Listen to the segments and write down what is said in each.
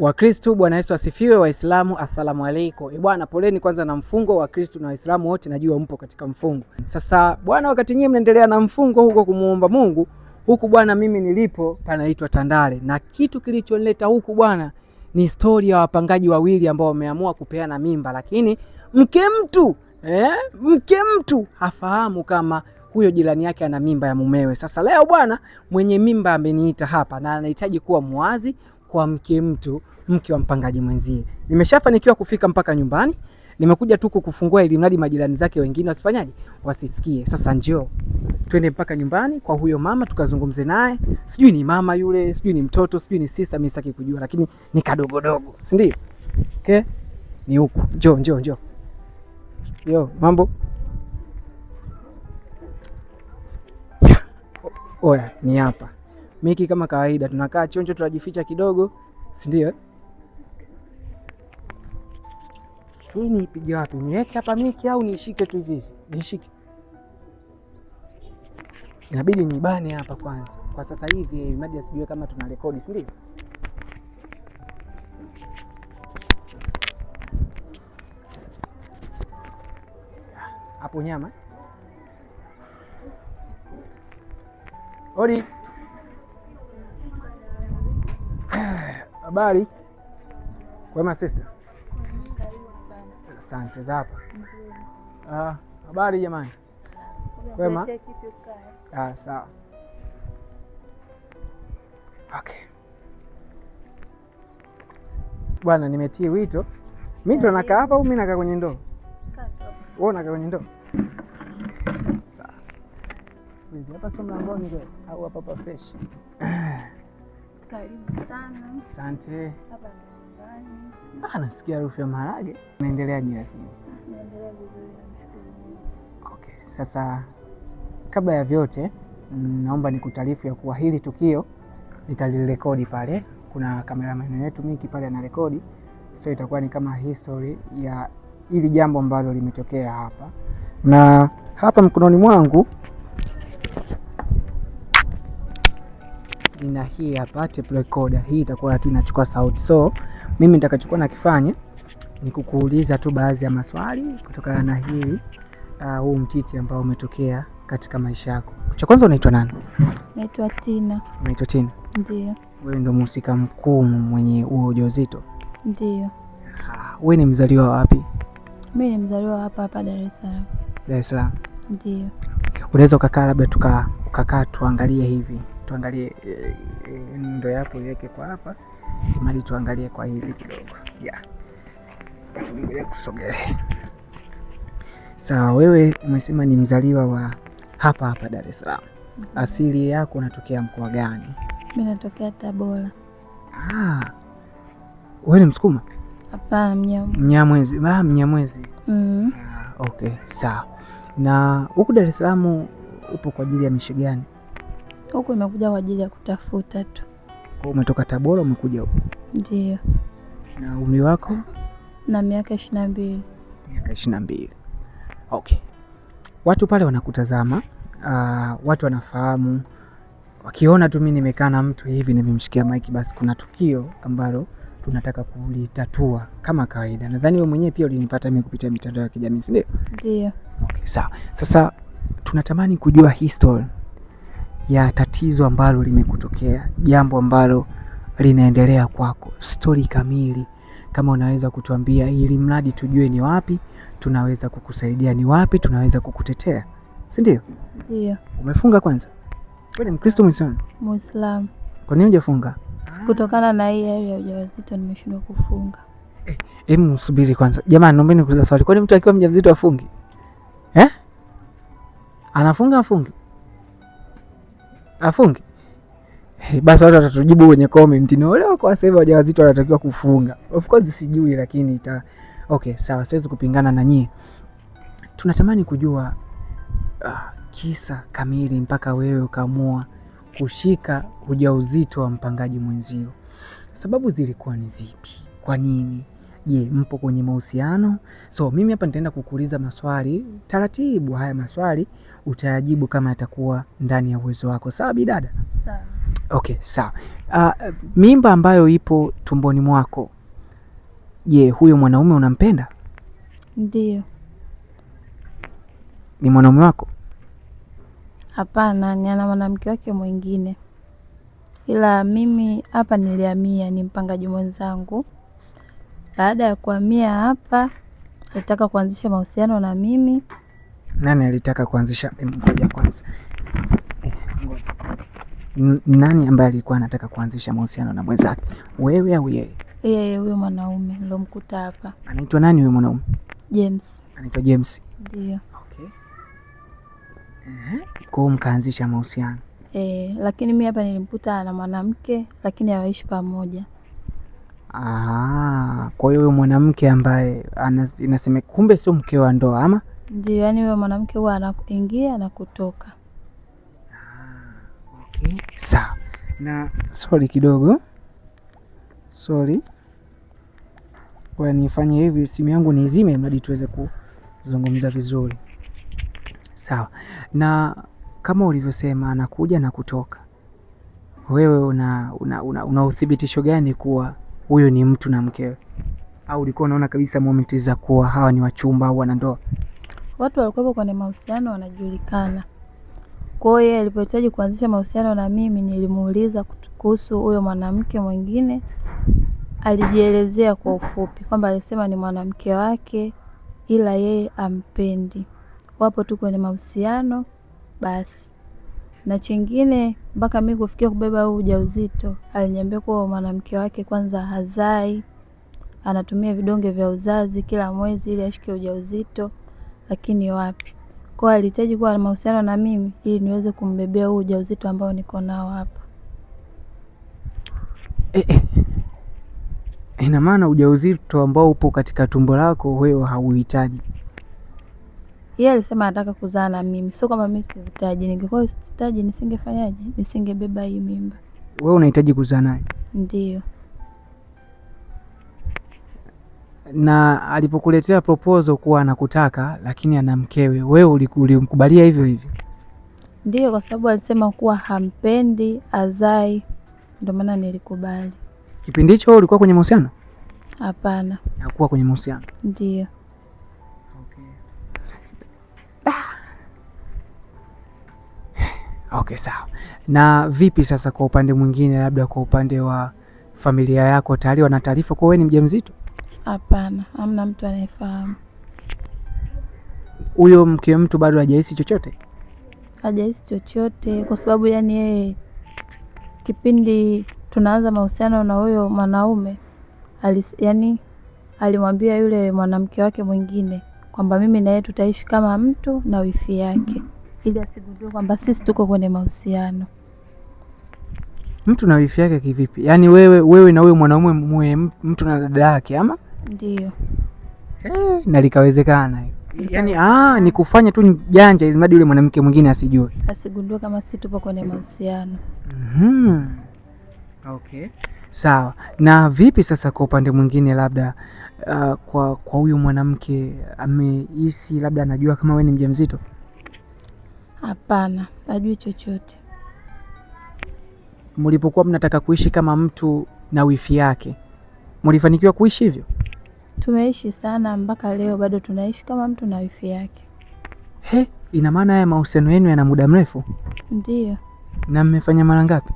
Wakristo, Bwana Yesu asifiwe. Waislamu, assalamu alaikum. Bwana, poleni kwanza na mfungo. Wakristo na Waislamu wote najua mpo katika mfungo. Sasa bwana, wakati nyinyi mnaendelea na mfungo huko kumuomba Mungu, huku bwana mimi nilipo panaitwa Tandale, na kitu kilichonileta huku bwana ni story ya wapangaji wawili ambao wameamua kupeana mimba, lakini mke mtu hafahamu kama huyo jirani yake ana mimba ya mumewe. Sasa leo bwana mwenye mimba ameniita hapa na anahitaji kuwa muwazi kwa mke wa mpangaji mwenzie. Nimeshafanikiwa kufika mpaka nyumbani. Nimekuja tu kukufungua ili mradi majirani zake wengine wasifanyaje, wasisikie. Sasa njoo twende mpaka nyumbani kwa huyo mama tukazungumze naye. Sijui ni mama yule, sijui ni mtoto, sijui ni sister, mimi sitaki kujua, lakini ni kadogodogo, si ndio? Okay? Ni huku. Njoo. Yo, mambo? Oya, ni hapa. Miki kama kawaida tunakaa chonjo, tunajificha kidogo, si ndio? Hii nipige wapi? Niweke hapa miki au nishike tu hivi? Nishike. Inabidi nibane hapa kwanza. Kwa sasa hivi mradi asijue kama tuna rekodi, si ndio? Hapo nyama. Odi. Habari? Kwema sister? Asante za hapa. Habari jamani? Kwema? Sawa. Okay. Bwana nimetii wito. Mimi ndo nakaa hapa au mimi nakaa kwenye ndoo? Wewe unakaa kwenye ndoo? Sawa. Hivi hapa sio mlangoni au hapa fresh? Karibu sana. Asante. Hapa nyumbani. Nasikia harufu ya maharage. Unaendeleaje lakini? Naendelea vizuri, namshukuru. Okay. Sasa kabla ya vyote naomba nikutaarifu ya kuwa hili tukio nitalirekodi pale. Kuna cameraman wetu Miki pale ana rekodi. So itakuwa ni kama history ya hili jambo ambalo limetokea hapa. Na hapa mkononi mwangu ina hii hapa tape recorder. Hii itakuwa tu inachukua sauti. So mimi nitakachokuwa nakifanya ni kukuuliza tu baadhi ya maswali kutokana na hii huu mtiti ambao umetokea katika maisha yako. Cha kwanza, unaitwa nani? Naitwa Tina. Unaitwa Tina? Ndio. Wewe ndio mhusika mkuu mwenye huo ujauzito? Ndio. Wewe ni mzaliwa wapi? Mimi ni mzaliwa hapa Dar es Salaam. Dar es Salaam. Ndio. Unaweza ukakaa labda ukakaa tuangalie hivi. Tuangalie ndo yako iweke kwa hapa. Mali tuangalie kwa hivi kidogo. Yeah. Basi ngoja tusogelee. Sawa, wewe umesema ni mzaliwa wa hapa Dar es Salaam. Asili yako unatokea mkoa gani? Mimi natokea Tabora. Wewe ni Msukuma? Hapana, Mnyamwezi. Mnyamwezi. Okay, sawa. Na huku Dar es Salaam upo kwa ajili ya mishe gani? Huku nimekuja kwa ajili ya kutafuta tu. Kwa umetoka Tabora umekuja huku? Ndio. Na umri wako? Na miaka 22. Miaka 22. Okay. Watu pale wanakutazama, watu wanafahamu, wakiona tu mimi nimekaa na mtu hivi nimemshikia mic, basi kuna tukio ambalo tunataka kulitatua kama kawaida. Nadhani wewe mwenyewe pia ulinipata mimi kupitia mitandao ya kijamii, si ndio? Ndio. Okay, sawa. Sasa tunatamani kujua history ya tatizo ambalo limekutokea, jambo ambalo linaendelea kwako, story kamili. Kama unaweza kutuambia ili mradi tujue ni wapi tunaweza kukusaidia, ni wapi tunaweza kukutetea, si ndio? Ndio. Umefunga kwanza? Wewe ni Mkristo Muislamu? Muislamu. Kwa nini hujafunga? Kutokana na hii hali ya ujauzito nimeshindwa kufunga. Hebu subiri kwanza. Jamani, naomba nikuulize swali. Kwani mtu akiwa mjamzito afungi? Anafunga afungi? Afungi? Basi watu watatujibu kwenye comment. Ni wale wako sasa hivi wajawazito wanatakiwa kufunga. Of course sijui, lakini okay, sawa, siwezi kupingana na nyie. Tunatamani kujua kisa kamili mpaka wewe ukaamua kushika ujauzito wa mpangaji mwenzio. Sababu zilikuwa ni zipi? Kwa nini? Je, mpo kwenye mahusiano? So mimi hapa nitaenda kukuuliza maswali taratibu. Haya maswali utayajibu kama yatakuwa ndani ya uwezo wako. Sawa bidada? Sawa. Okay, sawa. Mimba ambayo ipo tumboni mwako, je, huyo mwanaume unampenda? Ndiyo. Ni mwanaume wako? Hapana, ni ana mwanamke wake mwingine, ila mimi hapa nilihamia, ni mpangaji mwenzangu. Baada ya kuhamia hapa alitaka kuanzisha mahusiano na mimi. Nani alitaka kuanzisha? Ngoja kwanza. Nani ambaye alikuwa anataka kuanzisha mahusiano na mwenzake, wewe au yeye? Yeye, huyo mwanaume nilomkuta hapa. Anaitwa nani huyo mwanaume? James. Anaitwa James? Ndio. Okay. Kwa hiyo mkaanzisha mahusiano? Lakini mimi hapa nilimkuta na mwanamke, lakini hawaishi pamoja. Kwa hiyo huyo mwanamke ambaye inasema kumbe sio mke wa ndoa ama? Ndio, yani huyo mwanamke huwa anaingia na kutoka. Okay. Sawa. Na sorry kidogo. Sorry. Kwa nifanye hivi, simu yangu niizime mradi tuweze kuzungumza vizuri. Sawa. Na kama ulivyosema anakuja na kutoka, wewe una uthibitisho gani kuwa huyo ni mtu na mkewe? Au ulikuwa unaona kabisa moment za kuwa hawa ni wachumba au wanandoa? Watu walikuwa kwenye mahusiano wanajulikana. Kwa hiyo alipohitaji kuanzisha mahusiano na mimi, nilimuuliza kuhusu huyo mwanamke mwingine. Alijielezea kwa ufupi kwamba alisema ni mwanamke wake, ila yeye ampendi, wapo tu kwenye mahusiano basi. Na chingine, mpaka mimi kufikia kubeba huu ujauzito, aliniambia kuwa mwanamke wake kwanza hazai, anatumia vidonge vya uzazi kila mwezi ili ashike ujauzito, lakini wapi. Kwa hiyo alihitaji kuwa na mahusiano na mimi ili niweze kumbebea huu ujauzito ambao niko nao hapa. Ina maana ujauzito ambao upo katika tumbo lako wewe hauhitaji? Yeye alisema anataka kuzaa na mimi, sio kama mimi sihitaji. Ningekuwa sihitaji nisingefanyaje? Nisingebeba hii mimba. Wewe unahitaji kuzaa naye? Ndio. Na alipokuletea proposal kuwa anakutaka lakini ana mkewe, wewe ulimkubalia hivyo hivyo? Ndio, kwa sababu alisema kuwa hampendi azai, ndio maana nilikubali. Kipindi hicho ulikuwa kwenye mahusiano? Hapana. Hakuwa kwenye mahusiano? Ndio. Okay, sawa. Na vipi sasa kwa upande mwingine, labda kwa upande wa familia yako, tayari wana taarifa kwa wewe ni mjamzito? Hapana, hamna mtu anayefahamu. Huyo mke mtu bado hajahisi chochote? Hajahisi chochote, kwa sababu yani yeye kipindi tunaanza mahusiano na huyo mwanaume alimwambia yule mwanamke wake mwingine kwamba mimi na yeye tutaishi kama mtu na wifi yake, ili asigundue kwamba sisi tuko kwenye mahusiano. Mtu na wifi yake kivipi? Yaani wewe na huyo mwanaume muwe mtu na dada yake ama? Ndio. Na likawezekana. Yaani ni kufanya tu janja ili mradi yule mwanamke mwingine asijue, asigundue kama sisi tupo kwenye mahusiano. Okay. Sawa. Na vipi sasa kwa upande mwingine, labda kwa huyu mwanamke amehisi labda anajua kama wewe ni mjamzito? Hapana, hajui chochote. Mlipokuwa mnataka kuishi kama mtu na wifi yake, mlifanikiwa kuishi hivyo? Tumeishi sana, mpaka leo bado tunaishi kama mtu na wifi yake. Ina maana haya mahusiano yenu yana muda mrefu? Ndio. Na mmefanya mara ngapi?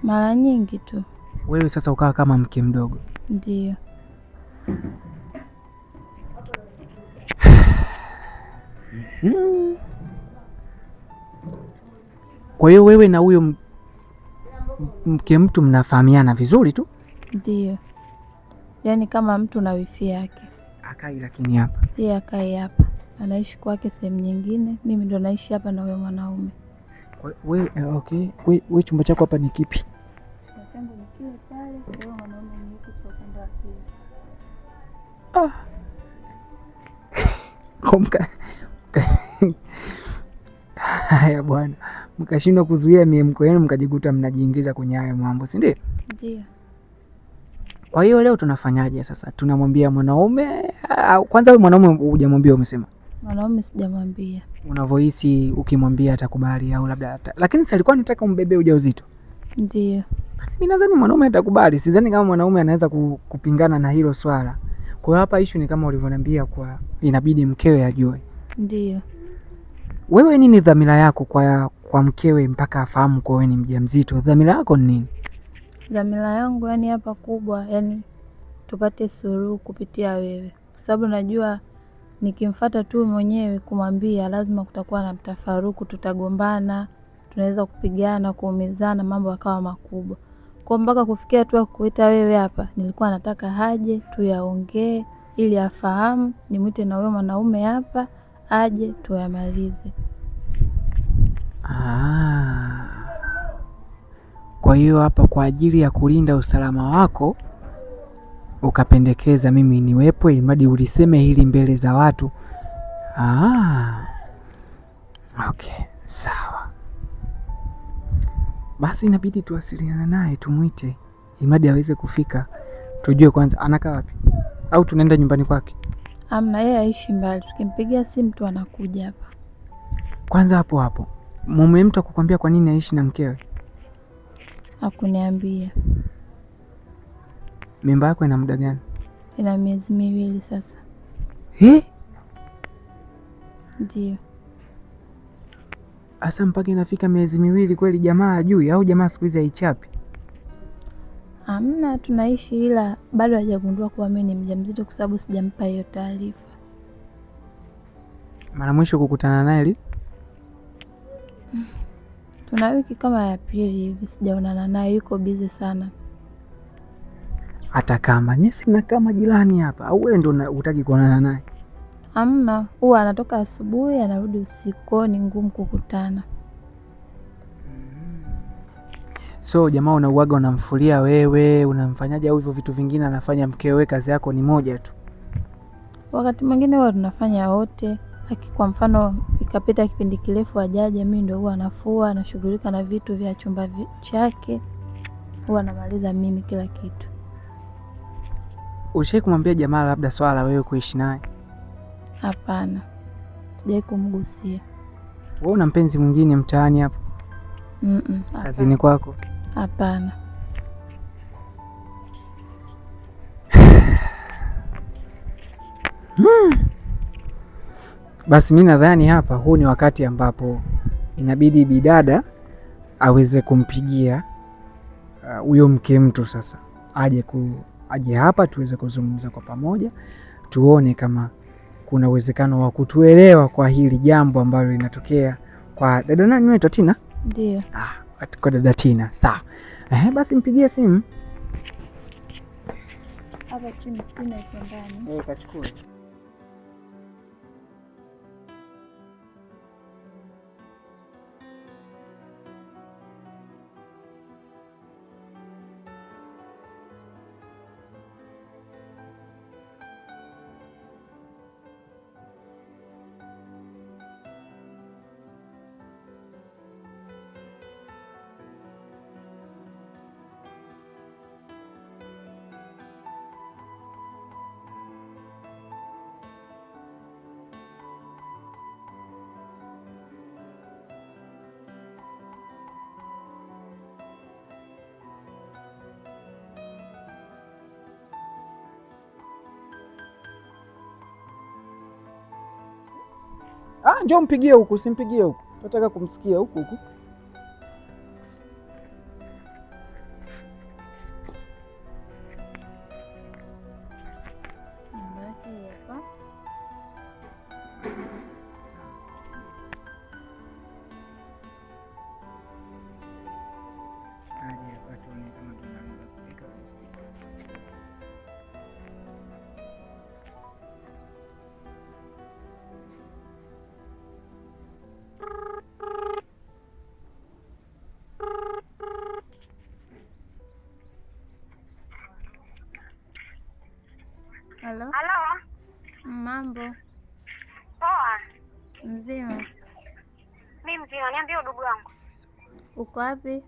Mara nyingi tu. Wewe sasa ukawa kama mke mdogo? Ndio. Kwa hiyo wewe na huyo mke mtu mnafahamiana vizuri tu? Ndio. Yaani kama mtu na wifi yake. Akai lakini hapa? Yeye akai hapa, anaishi kwake sehemu nyingine, mimi ndo naishi hapa na huyo mwanaume. Okay. Wewe chumba chako hapa ni kipi? Chumba changu ni kile pale, huyo mwanaume ni yuko kwa upande wa pili. Komka. Haya bwana, mkashindwa kuzuia miemko yenu mkajikuta mnajiingiza kwenye haya mambo, si ndio? Ndio. Kwa hiyo leo tunafanyaje sasa? Tunamwambia mwanaume kwanza? Wewe mwanaume hujamwambia umesema? Mwanaume sijamwambia. Unavyohisi ukimwambia atakubali au labda lakini si alikuwa anataka umbebe ujauzito? Ndio. Basi mimi nadhani mwanaume atakubali. Sidhani kama mwanaume anaweza kupingana na hilo swala. Kwa hiyo hapa issue ni kama ulivyoniambia, kwa inabidi mkewe ajue. Ndio. Wewe nini dhamira yako kwa mkewe mpaka afahamu kwa wewe ni mjamzito? Dhamira yako ni nini? Dhamira yangu yani hapa kubwa, yani tupate suluhu kupitia wewe, kwa sababu najua nikimfuata tu mwenyewe kumwambia lazima kutakuwa na mtafaruku, tutagombana, tunaweza kupigana, kuumizana, mambo yakawa makubwa. Kwa mpaka kufikia tu kuita wewe hapa, nilikuwa nataka haje tuyaongee ili afahamu, nimwite na wewe mwanaume hapa aje tuyamalize. Kwa hiyo hapa kwa ajili ya kulinda usalama wako ukapendekeza mimi niwepo ili mradi uliseme hili mbele za watu. Okay, sawa. Basi inabidi tuwasiliane naye, tumwite ili mradi aweze kufika, tujue kwanza anakaa wapi, au tunaenda nyumbani kwake. Amna, yeye aishi mbali, tukimpigia simu tu anakuja hapa. Kwanza hapo mume mtu akukwambia kwa nini aishi na mkewe? Hakuniambia. Mimba yako ina muda gani? Ina miezi 2 sasa. Ndio. Asa mpaka inafika miezi 2 kweli jamaa ajui, au jamaa siku hizi haichapi? Amna, tunaishi ila bado hajagundua kuwa mimi ni mjamzito kwa sababu sijampa hiyo taarifa. Mara mwisho kukutana naye lini? Tuna wiki kama ya 2 hivi sijaonana naye, yuko busy sana. Hata kama nyesi mnakaa majirani hapa, au wewe ndio hutaki kuonana naye? Amna, huwa anatoka asubuhi anarudi usiku, kwa ni ngumu kukutana. So jamaa unauaga unamfulia wewe, unamfanyaje au hivyo vitu vingine anafanya mkewe, kazi yako ni moja tu? Wakati mwingine huwa tunafanya wote. Kwa mfano ikapita kipindi kirefu ajaje, mimi ndio huwa nafua, anashughulika na vitu vya chumba chake, huwa namaliza mimi kila kitu. Ushai kumwambia jamaa labda swala la wewe kuishi naye? Hapana, sijai kumgusia. Wewe una mpenzi mwingine mtaani hapo? Kazini kwako? Hapana. Basi mimi nadhani hapa huu ni wakati ambapo inabidi bidada aweze kumpigia huyo mke mtu sasa aje hapa tuweze kuzungumza kwa pamoja, tuone kama kuna uwezekano wa kutuelewa kwa hili jambo ambalo linatokea kwa dada nani wewe, Tina? Ndio. Kwa dada Tina. Sawa. Basi mpigie simu. Hapa chini sina iko ndani. Kachukue. Njoo mpigie huku, simpigie huku. Nataka kumsikia huku. Halo? Mambo? Poa. Mzima? Mimi mzima, niambie udugu wangu. Uko wapi?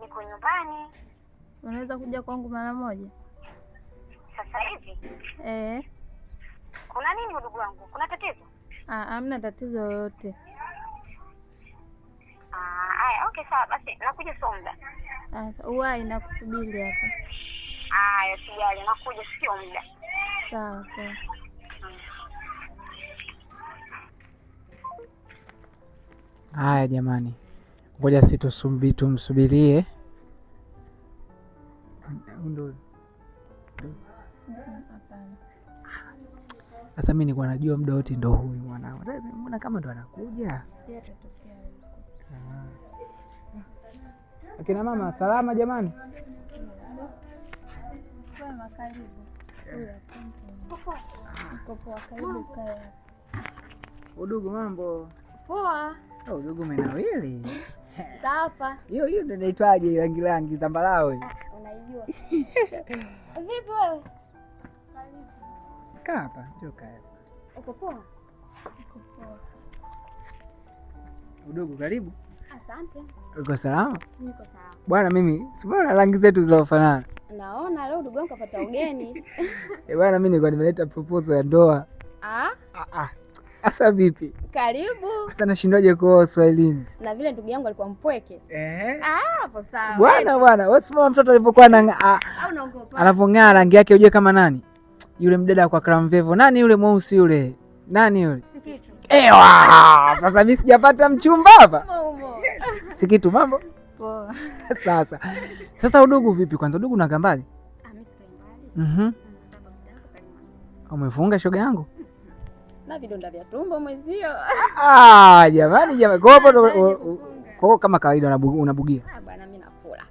Niko nyumbani. Unaweza kuja kwangu mara moja? Sasa hivi? Kuna nini udugu wangu? Kuna tatizo? Hamna tatizo lolote. Haya, okay. Okay, sawa basi. Nakuja sio muda. Sasa uwai nakusubiri hapa. Haya, sijali, nakuja sio muda. Sawa poa. Haya jamani, ngoja si tumsubirie. Sasa mimi nilikuwa najua muda wote ndo huyu mwanao. Mbona kama ndo anakuja? Akina mama salama jamani. Udugu mambo. Poa. Udugu menawili. Hapa. Hiyo ndio inaitwaje rangi zambarau? Unaijua. Vipi wewe? Kaa hapa, njoo kaa. Uko poa? Uko poa. Udugu karibu. Asante. Uko salama? Niko salama. Bwana mimi, simuona rangi zetu zinafanana. Naona leo ndugu yangu kapata ugeni. Bwana mimi nilikuwa nimeleta proposal ya ndoa. Asa vipi? Karibu. Sasa nashindwaje kwa Swahilini? Na vile ndugu yangu alikuwa mpweke. Hapo sawa. Bwana, wewe simama mtoto alipokuwa au unaogopa? Anavong'aa rangi yake uje kama nani? Yule mdada kwa Kramvevo. Nani yule mweusi yule? Nani yule? Sikitu. Ewa! Sasa mimi sijapata mchumba hapa. Sikitu mambo? Poa. Sasa udugu vipi kwanza? Udugu unakaa mbali? Mimi sikai mbali. Umefunga shoga yangu? Na vidonda vya tumbo mwezio. Jamani. Kwa kama kawaida unabugia. Bwana mimi nakula.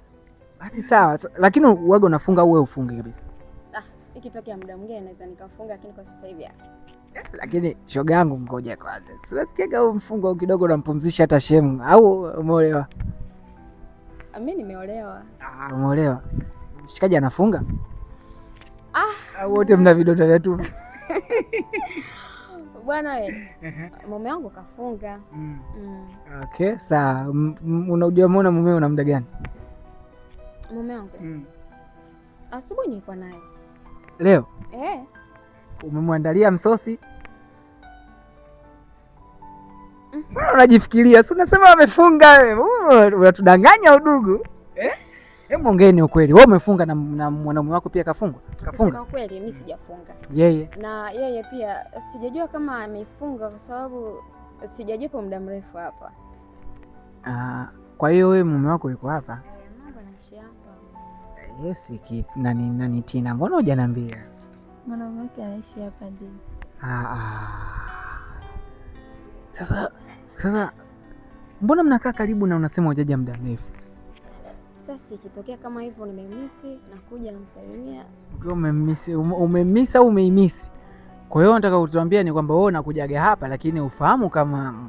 Basi sawa. Lakini uwaga unafunga au wewe ufunge kabisa? Ikitokea muda mwingine naweza nikafunga, lakini kwa sasa hivi Lakini shoga yangu ngoja kwanza. Unasikiaga huu mfungo kidogo unampumzisha hata shemu au umeolewa? Mimi nimeolewa. Umeolewa. Mshikaji anafunga? Au wote mna vidonda vya tumbo? Bwana wewe. Mume wangu kafunga. Okay, sawa. Unajua mume una muda gani? Mume wangu. Asubuhi nilikuwa naye. Leo? Umemwandalia msosi? Unajifikiria, si unasema amefunga wewe. Unatudanganya udugu. Hebu ongeeni ukweli. Wewe umefunga na mwanaume wako pia kafunga? Kwa kweli mimi sijafunga. Yeye? Na yeye pia sijajua kama amefunga kwa sababu sijajepo muda mrefu hapa. Kwa hiyo wewe mume wako yuko hapa? Mambo anaishi hapa. Yes, nani Tina? Mbona hujaniambia? Mwanaume wake anaishi hapa ndio. Sasa mbona mnakaa karibu na unasema hujaja muda mrefu? Sasa ikitokea kama hivyo nimemisi nakuja namsalimia. Umemisi au umeimisi? Kwa hiyo nataka kutuambia ni kwamba wewe unakujaga hapa lakini ufahamu kama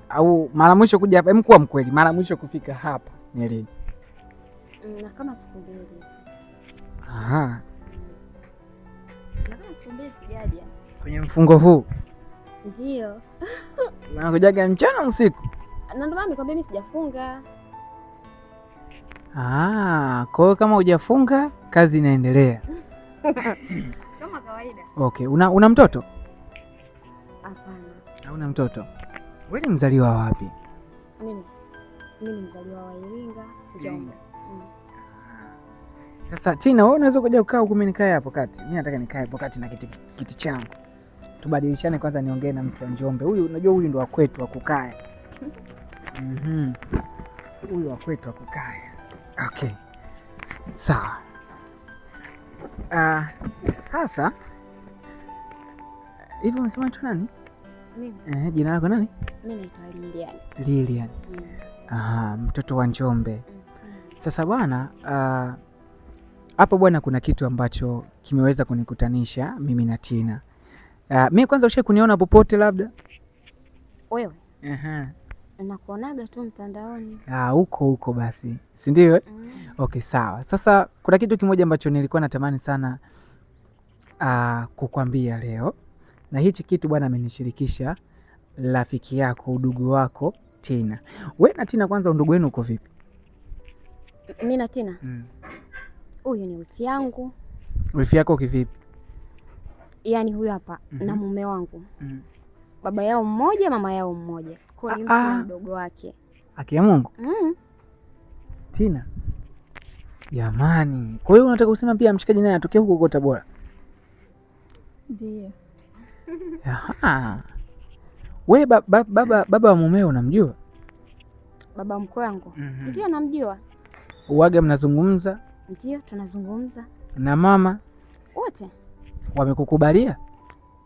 au mara mwisho kuja hapa, mkuwa mkweli, mara mwisho kufika hapa ni lini? Na kama siku mbili. Na kama siku mbili sijaja. Kwenye mfungo huu? Ndio. Unakujaga mchana usiku? Na ndio maana nikwambia mimi sijafunga. Kwa hiyo kama hujafunga kazi inaendelea. Kama kawaida. Okay, una mtoto? Hapana. Hauna mtoto? Wewe ni mzaliwa wapi? Mimi ni mzaliwa wa Iringa, Njombe. Sasa Tina, wewe unaweza kuja kukaa huku, mimi nikae hapo kati. Mimi nataka nikae hapo kati na kiti changu. Tubadilishane kwanza, niongee na mtu wa Njombe. Huyu unajua huyu ndo wa kwetu wa kukaa. Huyu wa kwetu wa kukaa. Okay. Sawa. Sasa hivi umesema tu nani? Mimi. Jina lako nani? Mimi naitwa Lilian. Lilian. Mtoto wa Njombe. Sasa bwana, hapo bwana kuna kitu ambacho kimeweza kunikutanisha mimi na Tina. Mimi kwanza ushe kuniona popote labda? Wewe? Nakuonaga tu mtandaoni. Huko basi. Si ndio? Okay, sawa. Sasa kuna kitu kimoja ambacho nilikuwa natamani sana kukwambia leo. Na hichi kitu bwana amenishirikisha rafiki yako, udugu wako Tina. Wewe na Tina kwanza undugu wenu uko vipi? Mimi na Tina? Huyu ni wifi yangu. Wifi yako kivipi? Yaani huyu hapa na mume wangu. Baba yao mmoja, mama yao mmoja. Kwa hiyo ni mdogo wake. Haki ya Mungu. Tina. Jamani. Kwa hiyo unataka kusema pia mshikaji naye anatokea huko Tabora? Ndio. Aha. Wewe baba wa mumeo unamjua? Baba mkwe wangu? Ndio namjua. Uwaga mnazungumza? Ndio tunazungumza. Na mama? Wote. Wamekukubalia?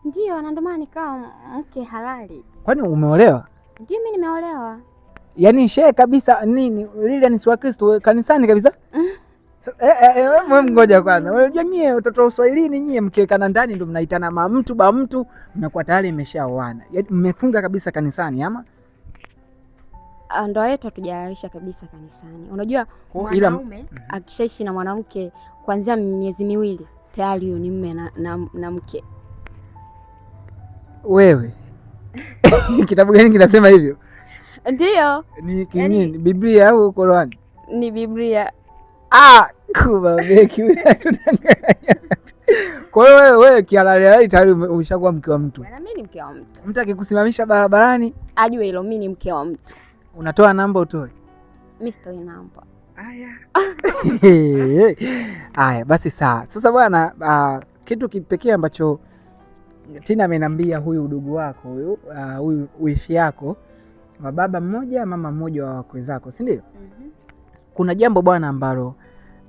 Ndio, na ndio maana nikawa mke halali. Kwani umeolewa? Ndio, mimi nimeolewa. Yaani shehe kabisa nini? Lilian si wa Kristo kanisani kabisa? Ngoja kwanza. Unajua nyie watoto wa Uswahilini nyie mkiwekana ndani ndio mnaitana mtu ba mtu mnakuwa tayari mmeshaoana. Yaani mmefunga kabisa kanisani ama? Ndoa yetu hatujalalisha kabisa kanisani. Unajua mwanaume akishaishi na mwanamke kuanzia miezi miwili tayari huyo ni mume na mke. Wewe. Kitabu gani kinasema hivyo? Ndio. Ni kinini? Biblia au Qur'ani? Ni Biblia. Kuba beki wewe tutanganya. Kwa hiyo wewe kihalali tayari umeshakuwa mke wa mtu. Bwana, mimi ni mke wa mtu. Mtu akikusimamisha barabarani ajue hilo, mimi ni mke wa mtu. Unatoa namba utoe? Mimi sitoi namba. Aya, basi sawa. Sasa bwana, kitu kipekee ambacho Tina ameniambia huyu udugu wako huyu uishi yako wa baba mmoja mama mmoja wa wakwe zako, si ndio? Kuna jambo bwana ambalo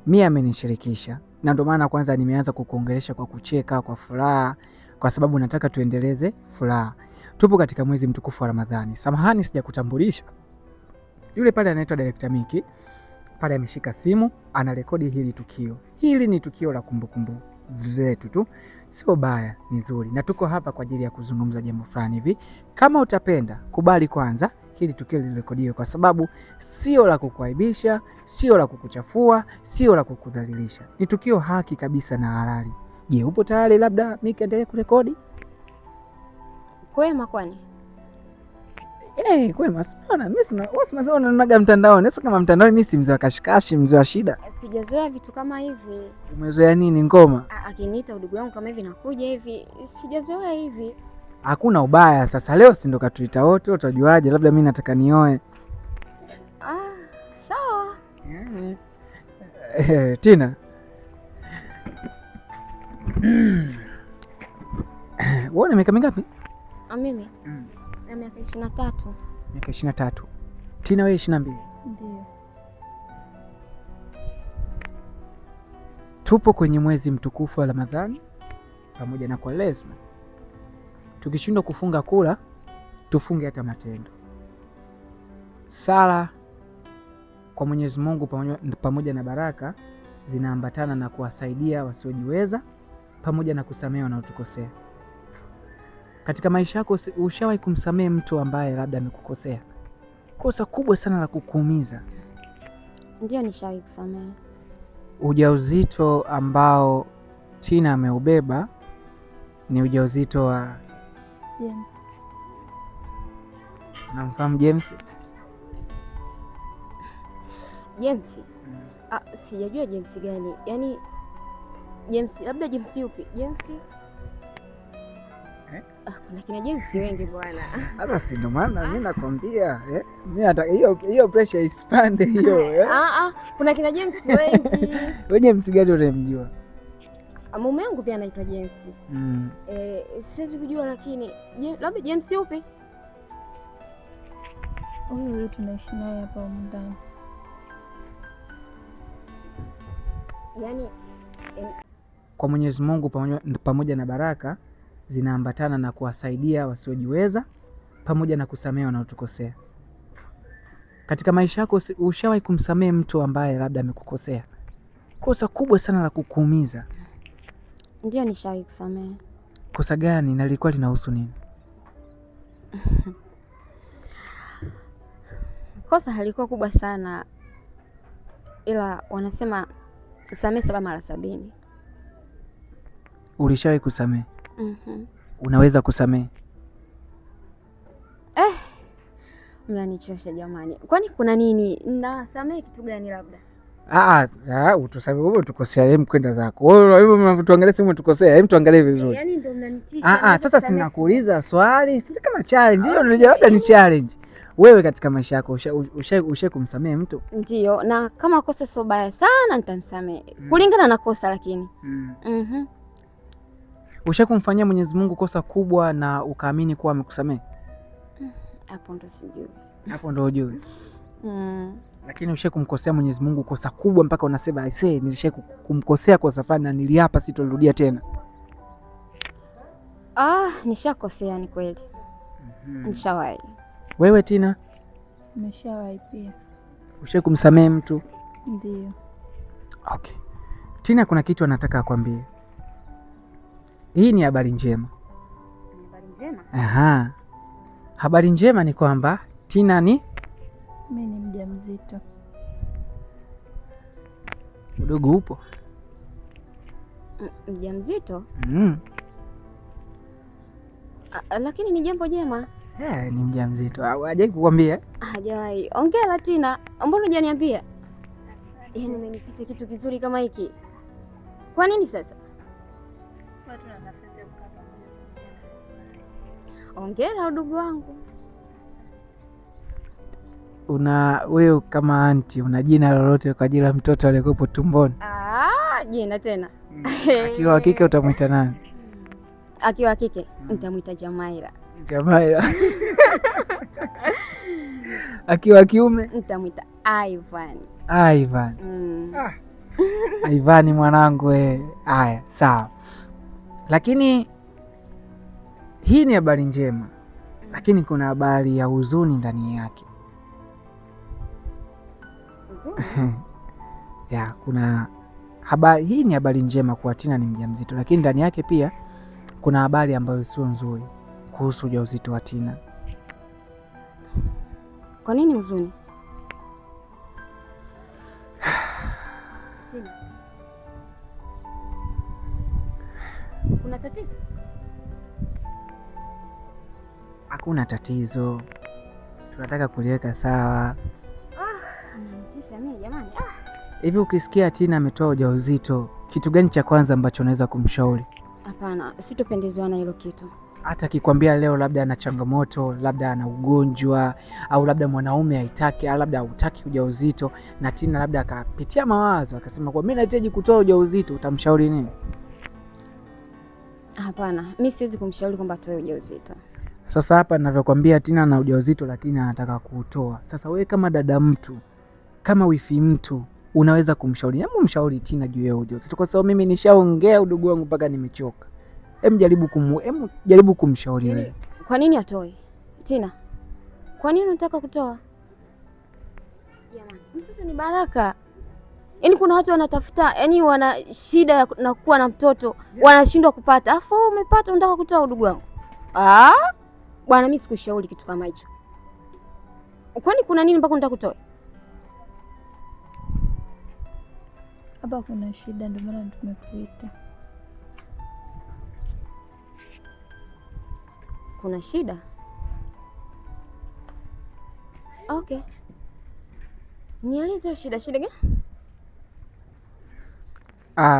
mimi amenishirikisha na ndio maana kwanza nimeanza kukuongelesha kwa kucheka, kwa furaha, kwa sababu nataka tuendeleze furaha. Tupo katika mwezi mtukufu wa Ramadhani. Samahani sijakutambulisha. Yule pale anaitwa Director Miki. Pale ameshika simu, anarekodi hili tukio. Hili ni tukio la kumbukumbu zetu tu. Sio baya, ni zuri. Na tuko hapa kwa ajili ya kuzungumza jambo fulani hivi. Kama utapenda, kubali kwanza hili tukio lirekodiwe kwa sababu sio la kukuaibisha, sio la kukuchafua, sio la kukudhalilisha. Ni tukio haki kabisa na halali. Je, upo tayari labda Miki endelee kurekodi? Kwema kwani? Kwema. Mbona mimi naonaga mtandaoni. Sasa kama mtandaoni mimi si mzee wa kashikashi, mzee wa shida. Sijazoea vitu kama hivi. Umezoea nini ngoma? Akiniita udugu wangu kama hivi nakuja hivi. Sijazoea hivi. Hakuna ubaya. Sasa leo si ndo katuita wote, utajuaje labda mimi nataka nioe? Sawa. Tina. Wewe una miaka mingapi? Mimi? Na miaka 23. Miaka 23. Tina wewe 22? Ndio. Tupo kwenye mwezi mtukufu wa Ramadhani pamoja na Kwaresma. Tukishindwa kufunga kula, tufunge hata matendo. Sala kwa Mwenyezi Mungu pamoja na baraka zinaambatana na kuwasaidia wasiojiweza pamoja na kusamehe wanaotukosea. Katika maisha yako ushawahi kumsamehe mtu ambaye labda amekukosea? Kosa kubwa sana la kukuumiza. Ndio, nishawahi kusamehe. Ujauzito ambao Tina ameubeba ni ujauzito wa James. Unamfahamu James? James? Sijajua James gani. Yaani James, labda James yupi? James? Kuna kina James wengi bwana. Sasa si ndo maana mimi nakwambia, mimi hata hiyo pressure ispande hiyo. Kuna kina James wengi. Wewe James gani unamjua? Mume wangu pia anaitwa James. Siwezi kujua lakini labda James yupi? Huyu tunaishi naye hapa ndani. Yaani kwa Mwenyezi Mungu pamoja na baraka zinaambatana na kuwasaidia wasiojiweza pamoja na kusamehe wanaotukosea. Katika maisha yako ushawahi kumsamehe mtu ambaye labda amekukosea? Kosa kubwa sana la kukuumiza. Ndio, nishawahi kusamehe. Kosa gani na lilikuwa linahusu nini? Kosa halikuwa kubwa sana, ila wanasema kusamehe 7 mara 70. Ulishawahi kusamehe? Unaweza kusamehe? Mnanichosha jamani. Kwani kuna nini? Nasamehe kitu gani labda? Utasamehe tukosea, hem kwenda zako. Wewe hivyo mnatuangalia simu tukosea, hem tuangalie vizuri. Yaani ndio mnanitisha. Sasa sinakuuliza swali, si kama challenge. Hiyo unajua labda ni challenge. wewe katika maisha yako ushe kumsamehe mtu? Ndio, na kama kosa sio baya sana nitamsamehe kulingana na kosa, lakini ushe kumfanyia Mwenyezi Mungu kosa kubwa na ukaamini kuwa amekusamehe? Hapo ndo sijui. Hapo ndo hujui. Lakini ushe kumkosea Mwenyezi Mungu kosa kubwa mpaka unasema aisee, nilisha kumkosea kosa fulani na niliapa sitorudia tena? Nishakosea, ni kweli. Nishawahi. Wewe Tina? Nimeshawahi pia. Ushe kumsamehe mtu? Ndio. Okay. Tina, kuna kitu anataka akwambie. Hii ni habari njema. Habari njema? Aha. Habari njema ni kwamba Tina mimi ni mjamzito. Udogo upo? Mjamzito? Lakini ni jambo jema. Ni mjamzito. Hajawahi kukwambia? Hajawahi. Ongea Tina, mbona hujaniambia? Yaani umenificha kitu kizuri kama hiki. Kwa nini sasa? Ongea udugu wangu. Wewe kama anti una jina lolote kwa ajili ya mtoto aliyekuwa tumboni? Jina tena. Akiwa wa kike utamwita nani? Akiwa wa kike nitamwita Jamaira. Jamaira. Akiwa kiume nitamwita Ivan. Ivan. Ivan mwanangu wewe. Haya, sawa. Lakini hii ni habari njema, lakini kuna habari ya huzuni ndani yake. Kuna habari. Hii ni habari njema kwa Tina ni mjamzito, lakini ndani yake pia kuna habari ambayo sio nzuri kuhusu ujauzito wa Tina. Kwa nini huzuni? Tina, kuna tatizo? Hakuna tatizo, tunataka kuliweka sawa. Ananitisha mimi jamani. Hivi ukisikia Tina ametoa ujauzito, kitu gani cha kwanza ambacho unaweza kumshauri? Hapana, sitopendezwa na hilo kitu. Hata akikwambia leo labda ana changamoto, labda ana ugonjwa, au labda mwanaume haitaki, au labda hautaki ujauzito, na Tina labda akapitia mawazo akasema kwa mimi nahitaji kutoa ujauzito, utamshauri nini? Hapana, mimi siwezi kumshauri kwamba atoe ujauzito. Sasa hapa ninavyokuambia Tina ana ujauzito lakini anataka kuutoa. Sasa wewe kama dada mtu, kama wifi mtu, unaweza kumshauri. Hebu mshauri Tina juu ya ujauzito, kwa sababu mimi nishaongea udugu wangu mpaka nimechoka. Hebu jaribu kumshauri wewe. Kwa nini atoe? Tina, kwa nini unataka kutoa? Jamani, mtoto ni baraka. Yaani kuna watu wanatafuta, yaani wana shida na kuwa na mtoto, wanashindwa kupata. Afu umepata unataka kutoa udugu wangu. Bwana mimi sikushauri kitu kama hicho. Kwani kuna nini mpaka unataka kutoa? Hapa kuna shida ndio maana tumekuita. Kuna shida? Okay. Nieleze shida gani?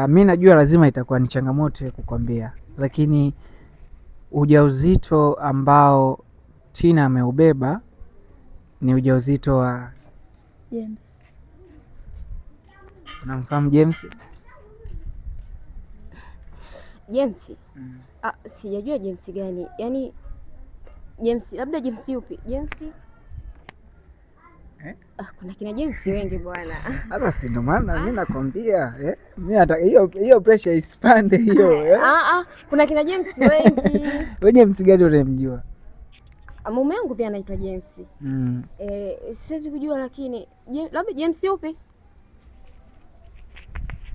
Mimi najua lazima itakuwa ni changamoto ya kukwambia, lakini ujauzito ambao Tina ameubeba ni ujauzito wa James. Unamfahamu James? James? Sijajua James gani. Yaani James, labda James yupi? James? Kuna kina James wengi bwana. Sasa si ndo maana mimi nakwambia, mimi hata hiyo pressure ispande hiyo. Kuna kina James wengi. Wewe James gani unamjua? Mume wangu pia anaitwa James. Siwezi kujua lakini labda James yupi?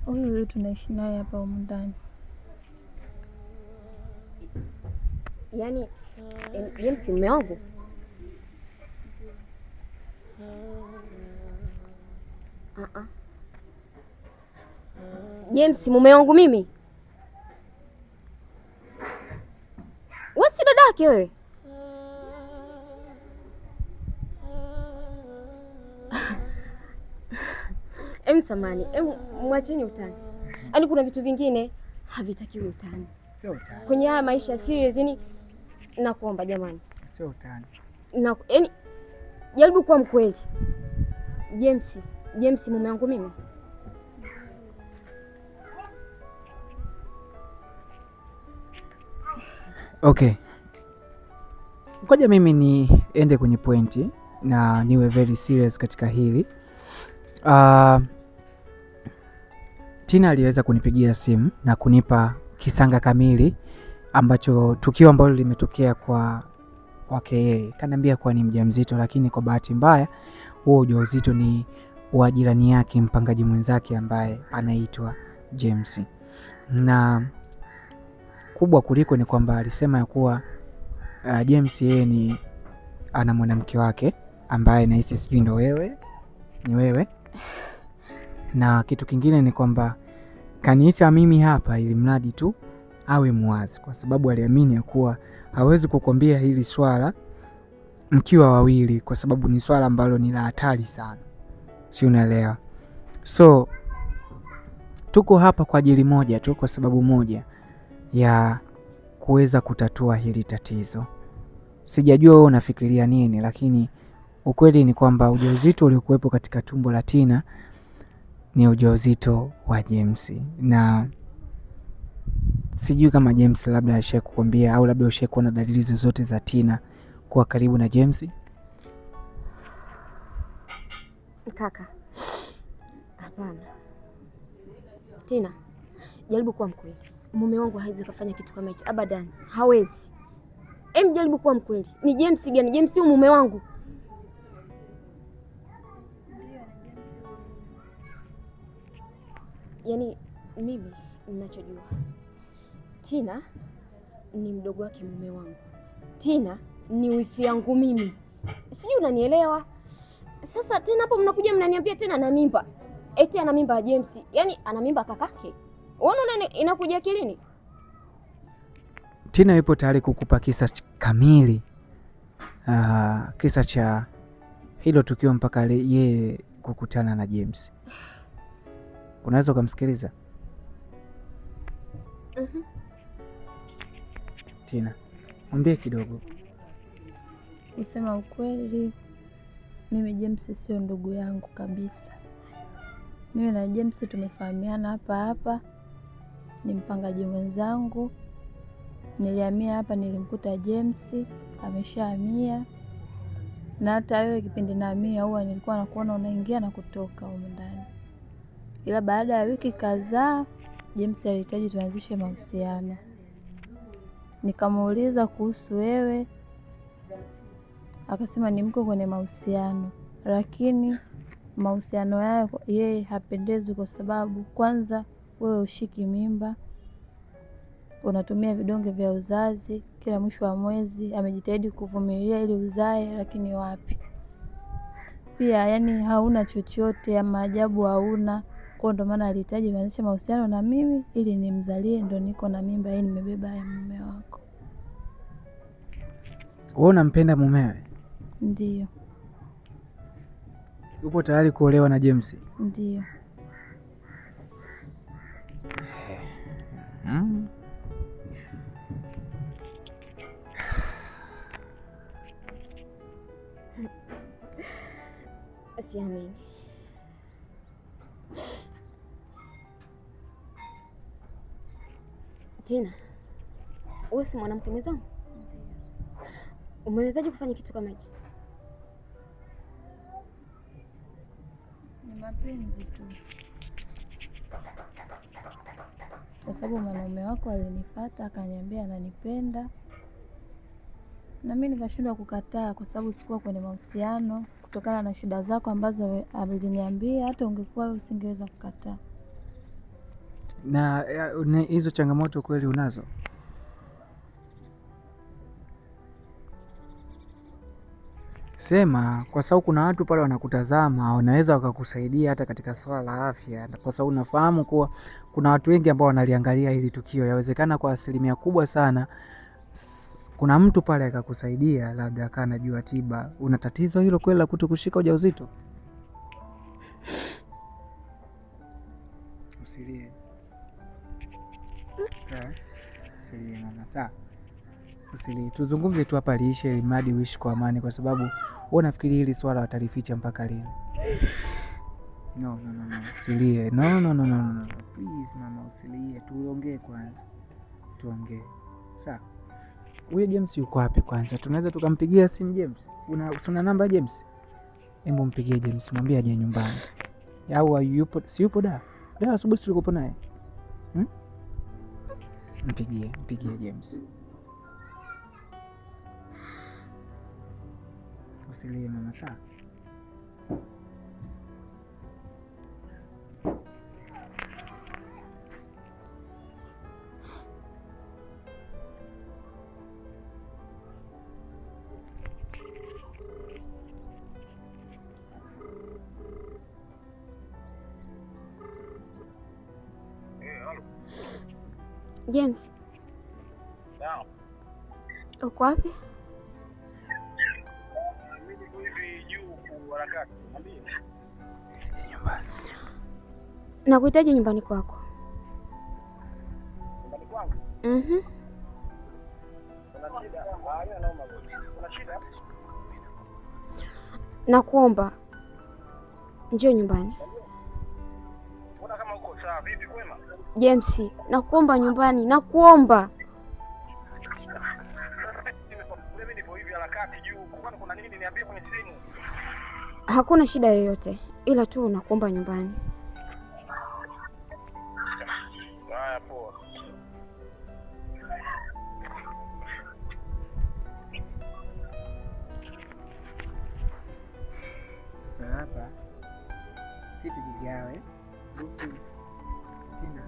Huyu tunaishi naye hapa humu ndani. Yaani James mume wangu? James mume wangu mimi? Wewe si dadake wewe? Samani, mwacheni utani. Yaani kuna vitu vingine havitakiwi utani. Sio utani. Kwenye haya maisha serious, yani nakuomba jamani. Sio utani. Yaani jaribu kuwa mkweli. James mume wangu mimi. Okay, ngoja mimi niende kwenye pointi na niwe very serious katika hili. Tina aliweza kunipigia simu na kunipa kisanga kamili ambacho tukio ambalo limetokea kwake yeye. Kaniambia kuwa ni mjamzito, lakini kwa bahati mbaya huo ujauzito ni wa jirani yake, mpangaji mwenzake ambaye anaitwa James. Na kubwa kuliko ni kwamba alisema ya kuwa James yeye ana mwanamke wake ambaye nahisi sijui ndo ni wewe. Na kitu kingine ni kwamba kaniita mimi hapa ili mradi tu awe muwazi, kwa sababu aliamini ya kuwa hawezi kukwambia hili swala mkiwa wawili, kwa sababu ni swala ambalo ni la hatari sana, si unaelewa? So tuko hapa kwa ajili moja tu, kwa sababu moja ya kuweza kutatua hili tatizo. Sijajua wewe unafikiria nini, lakini ukweli ni kwamba ujauzito uliokuwepo katika tumbo la Tina ni ujauzito wa James. Na sijui kama James labda alishaye kukwambia au labda ushaye kuona dalili zozote za Tina kuwa karibu na James. Kaka, hapana. Tina, jaribu kuwa mkweli. Mume wangu hawezi kufanya kitu kama hicho, abadan, hawezi. Jaribu kuwa mkweli. Ni James gani? James sio mume wangu. Yaani mimi ninachojua, Tina ni mdogo wake mume wangu. Tina ni wifi yangu mimi. Sijui unanielewa? Sasa tena hapo mnakuja mnaniambia tena ana mimba. Eti ana mimba ya James. Yaani ana mimba kakake. Unaona inakuja akilini? Tina yupo tayari kukupa kisa kamili. Kisa cha hilo tukio mpaka yeye kukutana na James. Unaweza ukamsikiliza? Tina, mwambie kidogo. Kusema ukweli, mimi James sio ndugu yangu kabisa. Mimi na James tumefahamiana hapa, ni mpangaji mwenzangu. Nilihamia hapa, nilimkuta James ameshahamia. Na hata wewe kipindi nahamia huwa nilikuwa nakuona unaingia na kutoka huko ndani. Ila baada ya wiki kadhaa James alihitaji tuanzishe mahusiano. Nikamuuliza kuhusu wewe, akasema ni mko kwenye mahusiano, lakini mahusiano yako yeye hapendezi kwa sababu kwanza wewe ushiki mimba, unatumia vidonge vya uzazi kila mwisho wa mwezi. Amejitahidi kuvumilia ili uzae, lakini wapi. Pia yani hauna chochote ya maajabu hauna. Kwa ndo maana alihitaji kuanzisha mahusiano na mimi ili nimzalie, ndo niko na mimba hii nimebeba ya mume wako. Wewe unampenda mumewe? Ndio. Upo tayari kuolewa na James? Ndio. Siamini. Tina, wewe si mwanamke mwenzangu? Umewezaje kufanya kitu kama hicho? Ni mapenzi tu, kwa sababu mwanaume wako alinifuata akaniambia ananipenda, na mimi nikashindwa kukataa kwa sababu sikuwa kwenye mahusiano, kutokana na shida zako ambazo aliniambia. Hata ungekuwa wewe usingeweza kukataa. Na hizo changamoto kweli unazo? Sema, kwa sababu kuna watu pale wanakutazama, wanaweza wakakusaidia hata katika swala la afya, kwa sababu unafahamu kuwa kuna watu wengi ambao wanaliangalia hili tukio. Yawezekana kwa asilimia kubwa sana kuna mtu pale akakusaidia, labda akawa anajua tiba. Una tatizo hilo kweli la kutokushika ujauzito? Usilie. Sawa? Usilie mama, sawa? Usilie. Tuzungumze tu hapa liishe, ili mradi uishi kwa amani, kwa sababu unafikiri hili swala watalificha mpaka lini? No. Usilie. No. Please mama, usilie. Tuongee kwanza. Tuongee. Sawa. Huyo James yuko wapi kwanza? Tunaweza tukampigia simu James? Una namba James? Hebu mpigie James, mwambie aje nyumbani. Au yupo, si yupo da? Da asubuhi tulikuwa naye. Mpigie James. Usilie mama, sawa? James. Uko wapi? Nyumbani. Nakuhitaji nyumbani kwako. Nyumbani kwangu? Kuna shida? Nakuomba njoo nyumbani. Mbona kama uko sawa? Vipi kwema? James, nakuomba nyumbani, nakuomba. Mimi nipo hivi harakati juu. Kwani kuna nini? Niambie kwenye simu. Hakuna shida yoyote, ila tu nakuomba nyumbani. Haya, poa. Sasa hapa si tujigawe. Bosi Tina.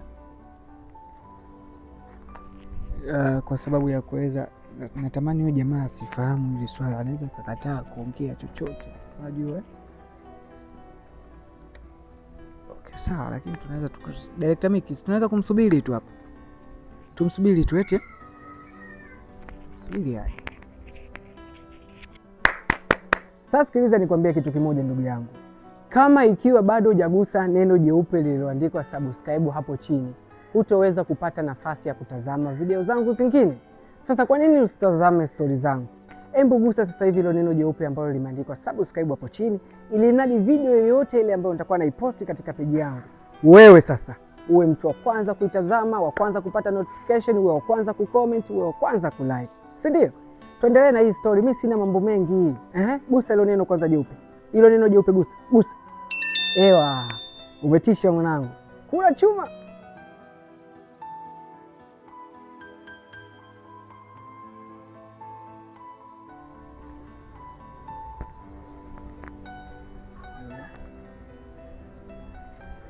Kwa sababu ya kuweza, natamani huyo jamaa asifahamu hili swala, anaweza kukataa kuongea chochote, unajua. Okay, sawa, lakini tunaweza Director Miki, tunaweza kumsubiri tu hapa. Tumsubiri tu eti. Subiri haya. Sasa sikiliza nikwambie kitu kimoja ndugu yangu. Kama ikiwa bado hujagusa neno jeupe lililoandikwa subscribe hapo chini, hutoweza kupata nafasi ya kutazama video zangu zingine. Sasa kwa nini usitazame stori zangu? Hebu gusa sasa hivi hilo neno jeupe ambalo limeandikwa subscribe hapo chini, ili mradi video yoyote ile ambayo nitakuwa naiposti katika peji yangu, wewe sasa uwe mtu wa kwanza kuitazama, wa kwanza kupata notification, uwe wa kwanza kucomment, uwe wa kwanza kulike. Si ndio? Tuendelee na hii story. Mimi sina mambo mengi. Gusa hilo neno kwanza jeupe. Hilo neno jeupe gusa. Ewa, umetisha mwanangu. Kula chuma.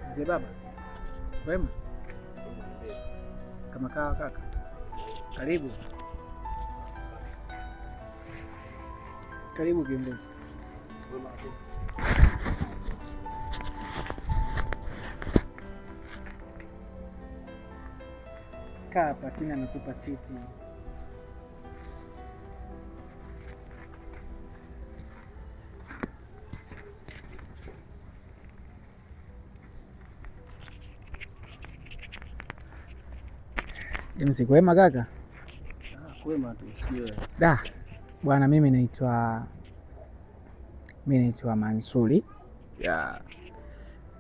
Mzee baba. Wema. Kama kawa kaka. Karibu. Karibu kiongozi. Kaa hapa, Tina amekupa siti. James, kwema kaka? Kwema tu, sio. Da, bwana mimi naitwa Mansuri.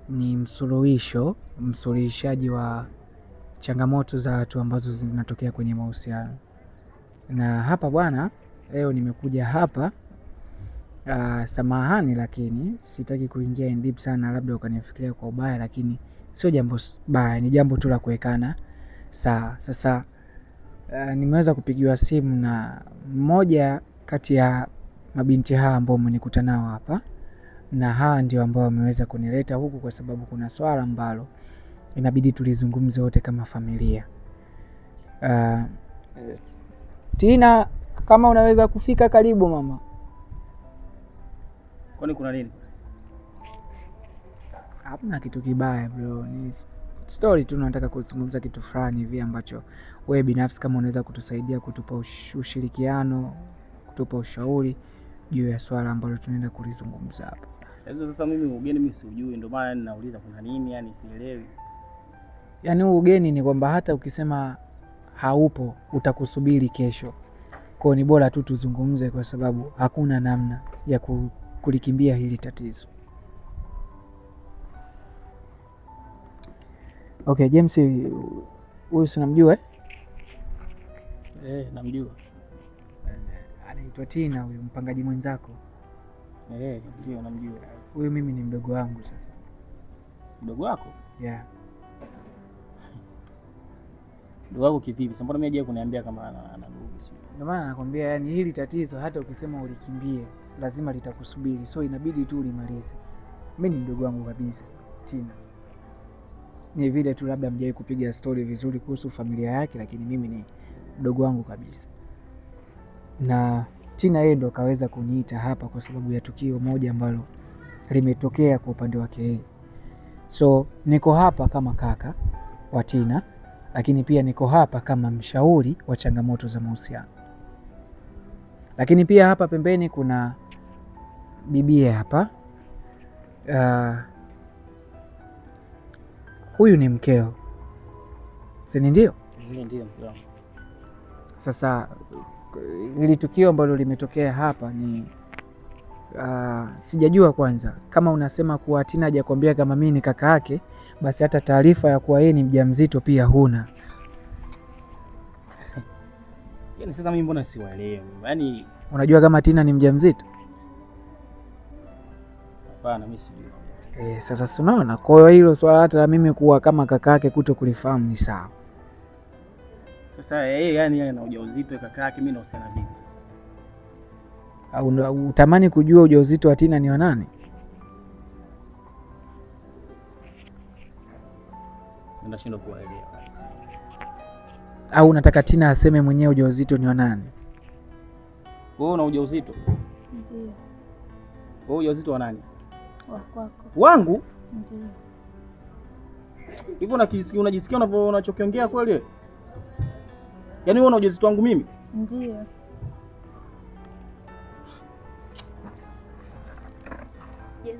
Ni msuluhishaji wa changamoto za watu ambazo zinatokea kwenye mahusiano. Na hapa bwana, leo nimekuja hapa, samahani lakini sitaki kuingia in deep sana, labda ukanifikiria kwa ubaya, lakini sio jambo baya, ni jambo tu la kuwekana sawa. Sasa nimeweza kupigiwa simu na mmoja kati ya mabinti hawa ambao mmenikuta nao hapa, na hawa ndio ambao wameweza kunileta huku kwa sababu kuna swala ambalo inabidi tulizungumze wote kama familia. Tina, kama unaweza kufika karibu mama. Kwani kuna nini? Hamna kitu kibaya bro, ni story tu, nataka kuzungumza kitu fulani hivi ambacho wewe binafsi kama unaweza kutusaidia, kutupa ushirikiano, kutupa ushauri juu ya swala ambalo tunaenda kulizungumza hapa. Sasa mimi ugeni mimi siujui, ndio maana ninauliza kuna nini, yani sielewi. Yaani ugeni ni kwamba hata ukisema haupo utakusubiri kesho. Kwa ni bora tu tuzungumze, kwa sababu hakuna namna ya kulikimbia hili tatizo. Okay, James, huyu sinamjua Namjua. Anaitwa Tina, huyu mpangaji mwenzako. Ndio namjua. Huyu mimi ni mdogo wangu. Sasa mdogo wako? Yeah. Mdogo wako kivipi? Sasa mbona mimi hajaje kuniambia kama ana ndugu? Ndio maana nakwambia, yani hili tatizo hata ukisema ulikimbie lazima litakusubiri, so inabidi tu ulimalize. Mimi ni mdogo wangu kabisa Tina. Ni vile tu labda mjai kupiga story vizuri kuhusu familia yake, lakini mimi ni mdogo wangu kabisa. Na Tina yeye ndo kaweza kuniita hapa kwa sababu ya tukio moja ambalo limetokea kwa upande wake yeye. So niko hapa kama kaka wa Tina, lakini pia niko hapa kama mshauri wa changamoto za mahusiano. Lakini pia hapa pembeni kuna bibie hapa. Huyu ni mkeo, si ndio? Ndio mkeo. Sasa hili tukio ambalo limetokea hapa ni sijajua kwanza kama unasema kuwa Tina hajakwambia kama mimi ni kaka yake, basi hata taarifa ya kuwa yeye ni mjamzito pia huna. Yaani sasa mimi mbona siwaelewi? Yaani unajua kama Tina ni mjamzito? Hapana, mimi sijui. Sasa unaona, kwa hiyo hilo swala hata mimi kuwa kama kaka yake kuto kulifahamu ni sawa. Sasa yani ana ujauzito kaka yake, mimi nahusiana vipi sasa? Au utamani kujua ujauzito wa Tina ni wa nani? Nashindwa kuelewa. Au unataka Tina aseme mwenyewe ujauzito ni wa nani? Wewe una ujauzito? Ndio. Wewe ujauzito wa nani? Wa kwako. Wangu? Ndio. Hivyo unajisikia unachokiongea kweli? Yaani wewe una ujauzito wangu mimi? Ndio. Yes.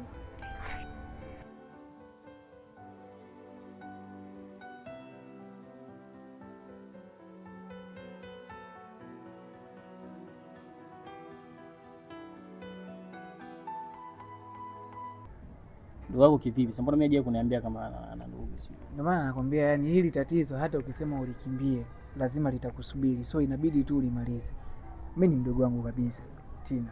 Ndugu wako kivipi? Sasa mbona mimi hajaje kuniambia kama ana ndugu? Ndio maana nakwambia, yani hili tatizo hata ukisema ulikimbie lazima litakusubiri, so inabidi tu ulimalize. Mimi ni mdogo wangu kabisa Tina.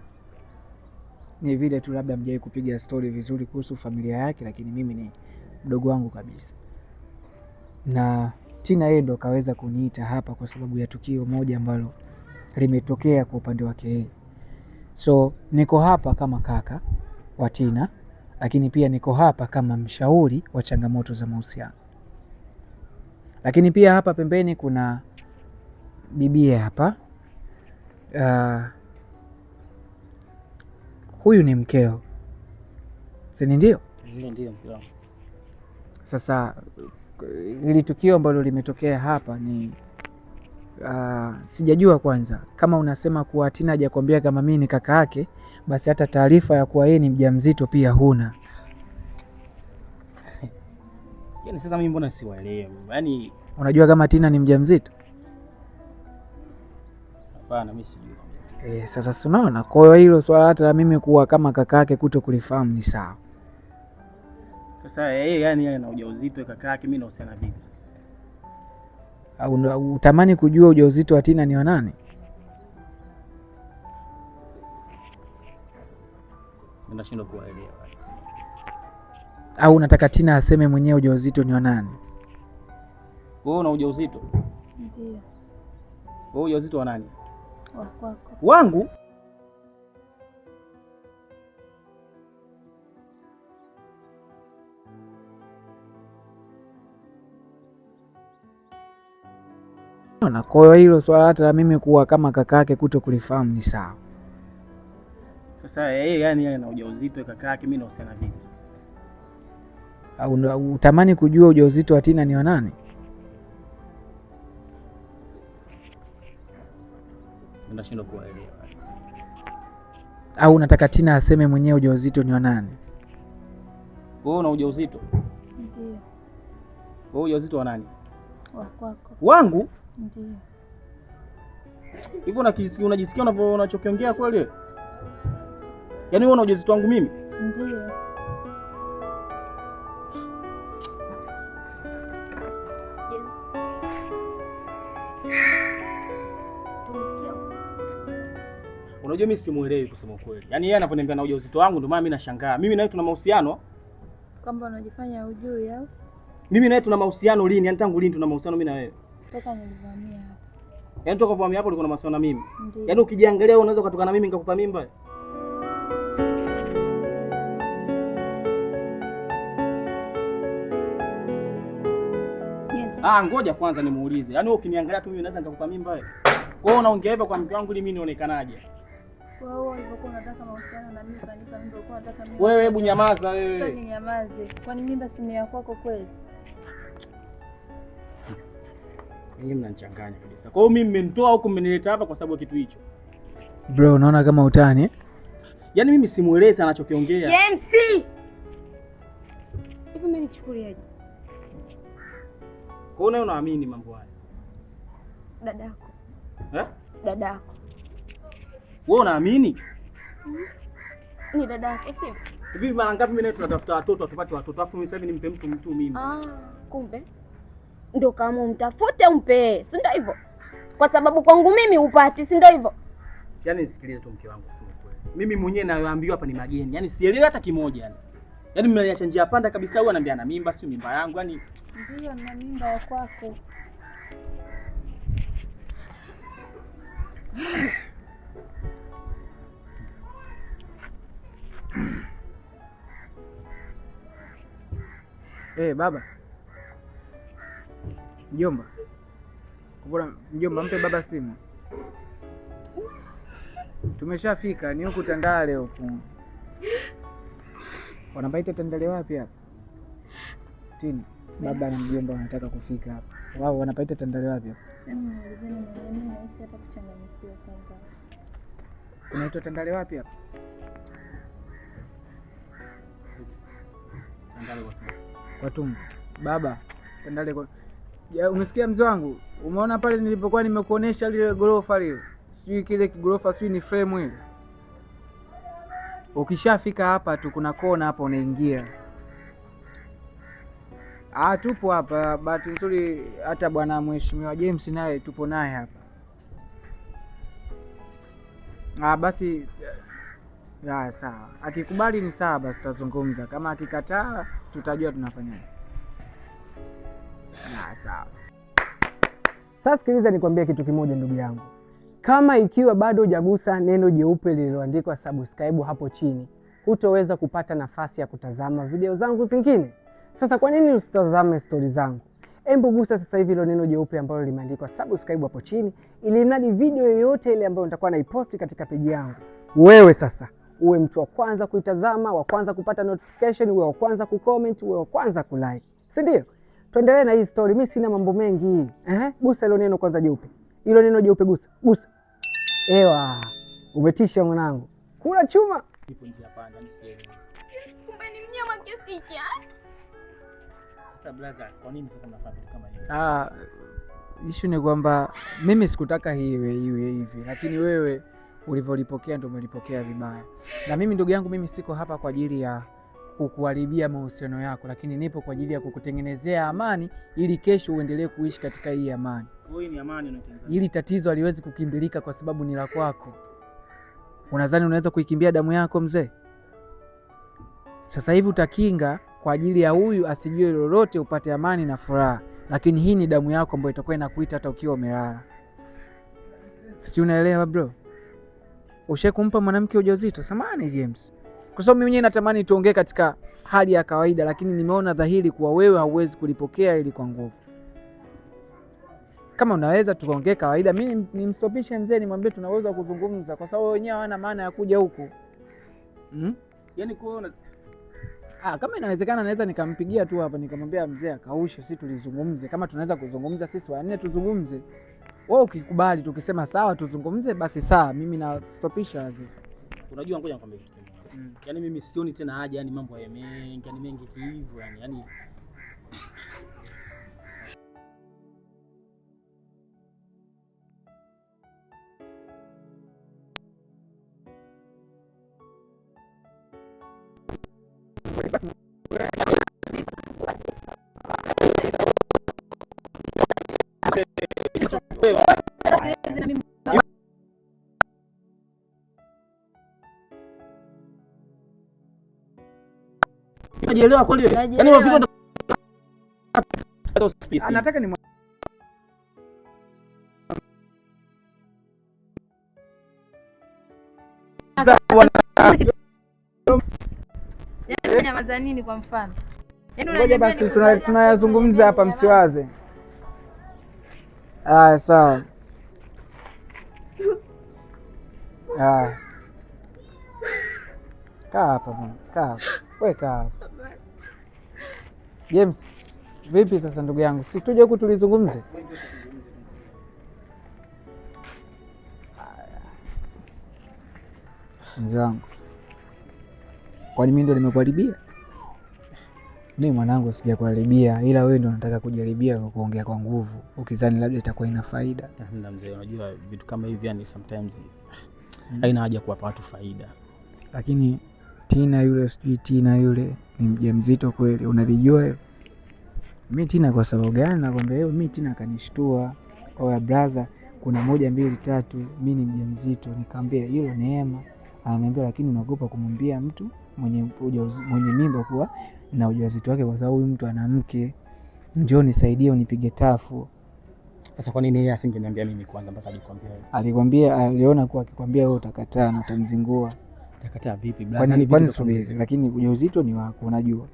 Ni vile tu labda mjai kupiga story vizuri kuhusu familia yake, lakini mimi ni mdogo wangu kabisa. Na Tina yeye ndo kaweza kuniita hapa kwa sababu ya tukio moja ambalo limetokea kwa upande wake yeye. So niko hapa kama kaka wa Tina, lakini pia niko hapa kama mshauri wa changamoto za mahusiano. Lakini pia hapa pembeni kuna bibie hapa. Huyu ni mkeo, si ndio? Ndio mkeo. Sasa hili tukio ambalo limetokea hapa ni sijajua kwanza kama unasema kuwa Tina hajakwambia kama mimi ni kaka yake, basi hata taarifa ya kuwa yeye ni mjamzito pia huna. Yaani sasa mimi mbona siwaelewi? Yaani unajua kama Tina ni mjamzito? Hapana, mimi sijui. Sasa unaona, kwa hiyo hilo swala hata mimi kuwa kama kaka yake kuto kulifahamu ni sawa. Sasa yani ana ujauzito kaka yake, mimi nahusiana vipi sasa? Au utamani kujua ujauzito wa Tina ni wa nani? Nashindwa kuelewa. Au unataka Tina aseme mwenyewe ujauzito ni wa nani? Wewe una ujauzito? Ndio. Wewe ujauzito wa nani? Wa kwako. Wangu? Na kwa hiyo hilo swala hata mimi kuwa kama kaka yake kuto kulifahamu ni sawa. Sasa yani ana ujauzito kaka yake, mimi nahusiana vipi sasa? Au utamani kujua ujauzito wa Tina ni wa nani? Nashindwa kuelewa. Au unataka Tina aseme mwenyewe ujauzito ni wa nani? Wewe una ujauzito? Ndio. Wewe ujauzito wa nani? Wa kwako. Wangu? Ndio. Hivyo unajisikia unachokiongea kweli? Yaani wewe una ujauzito wangu mimi? Ndio. Unajua mimi simuelewi kusema kweli. Yaani yeye anaponiambia na ujauzito wangu ndio maana mimi nashangaa. Mimi na wewe tuna mahusiano? Kwamba unajifanya hujui au? Mimi na wewe tuna mahusiano lini? Yaani tangu lini tuna mahusiano mimi na wewe? Toka nilivamia hapa. Yaani toka kuvamia hapo ulikuwa na mahusiano na mimi? Ndio. Yaani ukijiangalia wewe unaweza kutoka na mimi nikakupa mimba? Yes. Ngoja kwanza nimuulize. Yaani wewe ukiniangalia tu mimi naweza nikakupa mimba wewe? Kwa hiyo unaongea hivyo kwa mke wangu ili mimi nionekanaje? Wewe ulivyokuwa unataka mahusiano na mimi kanipa mimba, ulikuwa unataka mimi. Wewe hebu nyamaza wewe. Sio ni nyamaze. Kwani mimba si ni ya kwako kweli? Mimi mnanichanganya kabisa. Kwa hiyo mimi mmemtoa huko mmenileta hapa kwa sababu ya kitu hicho. Bro, unaona kama utani? Yaani mimi simuelezi anachokiongea. James! Hivi mimi nichukuliaje? Kwa hiyo unaamini mambo haya? Dadako. Eh? Dadako. Wewe unaamini? Ni dadako, sio? Hivi mara ngapi mimi na tunatafuta watoto tupate watoto afu mimi sasa hivi nimpe mtu mimi. Kumbe. Ndio kama umtafute umpe, si ndio hivyo? Kwa sababu kwangu mimi upati, si ndio hivyo? Yaani nisikilize tu mke wangu kusema kweli. Mimi mwenyewe nayoambiwa hapa ni mageni. Yaani sielewi hata kimoja yani. Yaani mnaniacha njia panda kabisa, huyu ananiambia na mimba, sio mimba yangu. Yaani Ndio na mimba ya kwako. Baba. Mjomba. Mbona mjomba mpe baba simu. Tumeshafika ni huku Tandale huku. Wanapaita Tandale wapi hapa? Tini. Baba na mjomba wanataka kufika hapa. Wao wanapaita Tandale wapi hapa? Mimi nahisi hata kuchanganyikiwa kwanza. Unaitwa Tandale wapi hapa? Tandale kwa tumbo. Baba, Tandale kwa... Umesikia mzee wangu? Umeona pale nilipokuwa nimekuonesha lile gorofa lile? Sijui kile gorofa sijui ni frame ile. Ukishafika hapa tu kuna kona hapa unaingia. Tupo hapa, bahati nzuri hata bwana mheshimiwa James naye tupo naye hapa. Basi sawa. Akikubali ni sawa, basi tutazungumza. Kama akikataa tutajua tunafanyaje. Sawa. Sasa sikiliza nikwambie kitu kimoja ndugu yangu. Kama ikiwa bado hujagusa neno jeupe lililoandikwa subscribe hapo chini, hutoweza kupata nafasi ya kutazama video zangu zingine. Sasa kwa nini usitazame stori zangu? Hebu gusa sasa hivi ile neno jeupe ambalo limeandikwa subscribe hapo chini, ili mradi video yoyote ile ambayo nitakuwa naiposti katika peji yangu, wewe sasa uwe mtu wa kwanza kuitazama, wa kwanza kupata notification, uwe wa kwanza kucomment, uwe wa kwanza kulike. Si ndio? Tuendelee na hii story. Mimi sina mambo mengi. Gusa ile neno kwanza jeupe. Ile neno jeupe gusa. Ewa, umetisha mwanangu. Kula chuma. Ipo njia panda nisielewe. Kumbe ni mnyama kiasi hiki. Sasa blaza, kwa nini sasa mnafanya kitu kama hivi? Issue ni kwamba mimi sikutaka iwe hivi, lakini wewe ulivyolipokea ndio umelipokea vibaya. Na mimi ndugu yangu, mimi siko hapa kwa ajili ya kukuharibia mahusiano yako, lakini nipo kwa ajili ya kukutengenezea amani ili kesho uendelee kuishi katika hii amani. Wewe ni amani unatengeneza. Hili tatizo haliwezi kukimbilika kwa sababu ni la kwako. Unadhani unaweza kuikimbia damu yako mzee? Sasa hivi utakinga kwa ajili ya huyu asijue lolote, upate amani na furaha, lakini hii ni damu yako ambayo itakuwa inakuita hata ukiwa umelala. Si unaelewa bro? Ushakumpa mwanamke ujauzito? Samahani James, kwa sababu mimi mwenyewe natamani tuongee katika hali ya kawaida, lakini nimeona dhahiri kuwa wewe hauwezi kulipokea ili kwa nguvu. Kama unaweza tukaongee kawaida, mimi nimstopishe mzee, nimwambie tunaweza kuzungumza, kwa sababu wenyewe hawana maana ya kuja huku. Yaani kuona kama inawezekana naweza nikampigia tu hapa nikamwambia mzee akaushe, sisi tulizungumze. Kama tunaweza kuzungumza sisi wanne tuzungumze. Wewe ukikubali tukisema sawa tuzungumze, basi sawa, mimi na stopisha wazee. Unajua, ngoja nikwambie kitu kimoja. Yaani mimi sioni tena haja, yani mambo ya mengi, yani mengi hivyo yani Unajielewa kweli wewe? Yaani vitu anataka ni nyamaza nini kwa mfano? Ngoja basi tunayazungumza hapa, msiwaze. Sawa. Kaa hapa bwana, kaa hapa. Wewe kaa hapa. James, vipi sasa ndugu yangu? Si tuje huku tulizungumze? Mzee wangu, kwani mimi ndo nimekuharibia? Mimi mwanangu sijakuharibia, ila wewe ndo unataka kujaribia kwa kuongea kwa nguvu, ukizani labda itakuwa ina faida. Na mzee, unajua vitu kama hivi yani sometimes haina haja kuwapa watu faida. Lakini Tina yule ni mjamzito kweli, unalijua hilo? Mimi Tina kwa sababu gani nakwambia hiyo? Mimi Tina kanishtua. Oya brother, kuna 1 2 3, mimi ni mjamzito. Nikamwambia hilo Neema. Ananiambia lakini naogopa kumwambia mtu mwenye mimba kuwa na ujauzito wake, kwa sababu huyu mtu ana mke. Njoo nisaidie unipige tafu. Sasa kwa nini yeye asingeniambia mimi kwanza mpaka ajikwambia wewe? Alikwambia, aliona kuwa akikwambia wewe utakataa na utamzingua. Utakataa vipi brother? Kwani subiri, lakini ujauzito ni wako, unajua.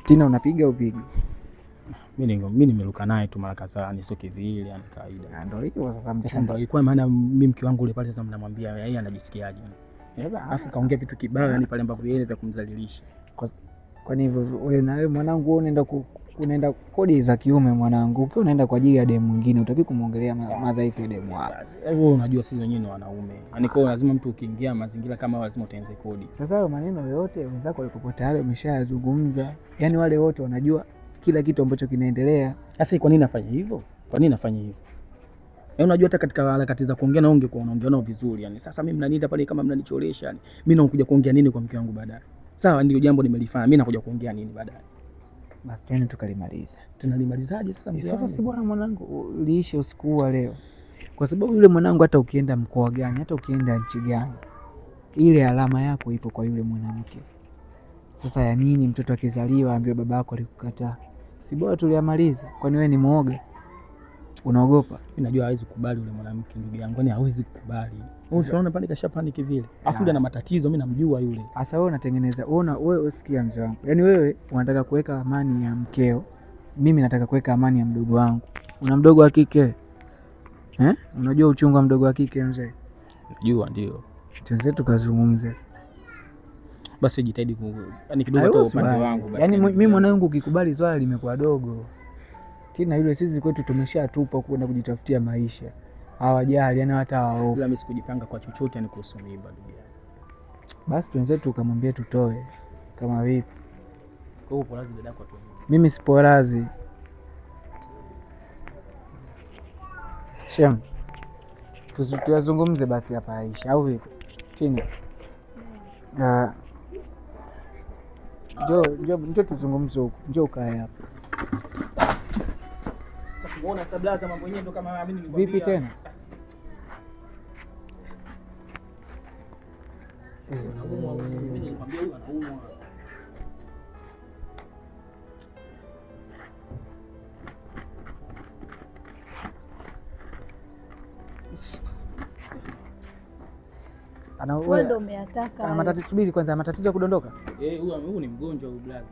Tina unapiga upige. Mimi nimeruka naye tu mara kadhaa, ni sio kivile, yani kawaida. Ndio hiyo sasa Sasa ndio ilikuwa maana mimi mke wangu yule pale sasa mnamwambia yeye anajisikiaje? Sasa afu kaongea vitu kibaya yani pale ambapo yeye vya kumdhalilisha. Kwani hivyo wewe na wewe mwanangu unaenda kodi za kiume mwanangu. Ukiwa unaenda kwa ajili ya demu mwingine utaki kumuongelea madhaifu ya demu wako. Wewe unajua sisi wenyewe ni wanaume. Yaani kwa lazima mtu ukiingia mazingira kama lazima utenze kodi. Sasa hayo maneno yote wenzako walikopo tayari wameshayazungumza. Yaani wale wote wanajua kila kitu ambacho kinaendelea. Sasa kwa nini nafanya hivyo? Kwa nini nafanya hivyo? Yaani unajua hata katika harakati za kuongea na ungekuwa unaongea nao vizuri yani. Sasa mimi mnaniita pale kama mnanicholesha yani. Mimi nakuja kuongea nini kwa mke wangu baadaye? Sawa, ndio jambo nimelifanya. Mimi nakuja kuongea nini baadaye? Basi twende tukalimaliza. Tunalimalizaje sasa mzee? Sasa si bwana mwanangu liishe usiku wa leo. Kwa sababu yule mwanangu hata ukienda mkoa gani, hata ukienda nchi gani, ile alama yako ipo kwa yule mwanamke. Sasa ya nini mtoto akizaliwa ambaye babako alikukataa? Si bora tuliamaliza. Kwani wewe ni muoga? Unaogopa? Mimi najua hawezi kukubali yule mwanamke ndugu yangu. Yaani hawezi kukubali. Wewe unaona pale kasha paniki vile. Afu ndio ana matatizo, mimi namjua yule. Sasa wewe unatengeneza. Wewe usikia mzee wangu. Yaani wewe unataka kuweka amani ya mkeo. Mimi nataka kuweka amani ya mdogo wangu. Una mdogo wa kike? Unajua uchungu wa mdogo wa kike mzee? Najua ndio. Tuanze tukazungumze. Basi jitahidi yani kidogo tu upande wangu basi. Yaani mimi mwanangu ukikubali swala limekuwa dogo. Tina yule sisi kwetu tumeshatupa kwenda kujitafutia maisha. Hawajali yani hata wao. Bila mimi sikujipanga kwa chochote yani kuhusu mimba ndugu yangu. Basi tuanze tukamwambia tutoe kama vipi. Kwa hiyo polazi dada yako atoe. Mimi sipolazi. Shem. Tuyazungumze basi hapa Aisha au vipi? Tina. Njoo tuzungumze huko. Njoo ukae hapa. Sasa unaona sablaza mambo yenyewe ndo kama mimi nilikwambia. Vipi tena? Mimi nilikwambia huyu anaumwa. Wewe ndio umeataka. Ana matatizo, subiri kwanza, matatizo ya kudondoka. Huyu ni mgonjwa huyu blaza.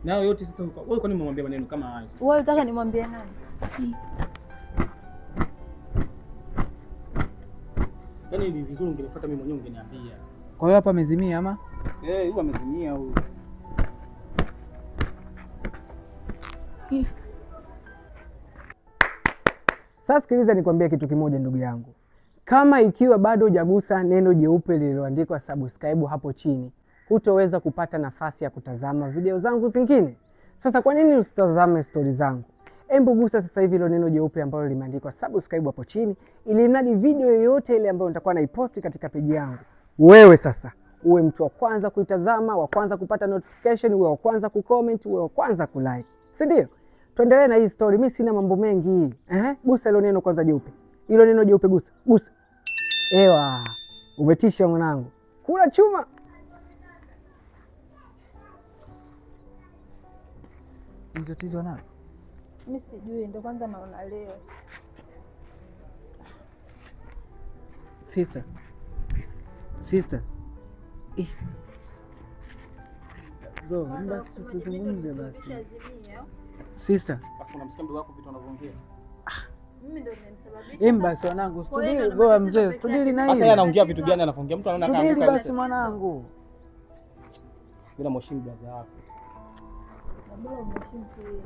Nao yote sasa wewe kwa nini umemwambia maneno kama hayo sasa? Wewe unataka nimwambie nani? Yaani ni vizuri ungenifuata mimi mwenyewe ungeniambia. Kwa hiyo hapa amezimia ama? Huyu amezimia huyu. Sasa sikiliza nikwambie kitu kimoja ndugu yangu. Kama ikiwa bado hujagusa neno jeupe lililoandikwa subscribe hapo chini, hutoweza kupata nafasi ya kutazama video zangu zingine. Sasa kwa nini usitazame stori zangu? Hebu gusa sasa hivi hilo neno jeupe ambalo limeandikwa subscribe hapo chini, ili mradi video yoyote ile ambayo nitakuwa naiposti katika peji yangu, wewe sasa uwe mtu wa kwanza kuitazama, wa kwanza kupata notification, uwe wa kwanza kucomment, uwe wa kwanza kulike, si ndio? Tuendelee na hii story, mimi sina mambo mengi. Gusa hilo neno kwanza jeupe, hilo neno jeupe, gusa. Ewa, umetisha mwanangu, kula chuma. Ni tatizo nalo? Mimi sijui, ndio kwanza naona leo. Sister. Go, basi tuzungumze basi. Sister. Afu unamsikia mdogo wako vitu anavyoongea. Mimi ndio nimemsababisha. Basi wanangu, studili go mzee, studili na Sasa hii. yeye anaongea vitu gani anaongea? Mtu anaona kama studili basi mwanangu. Bila mheshimu blaza yako. Bora umheshimu yeye.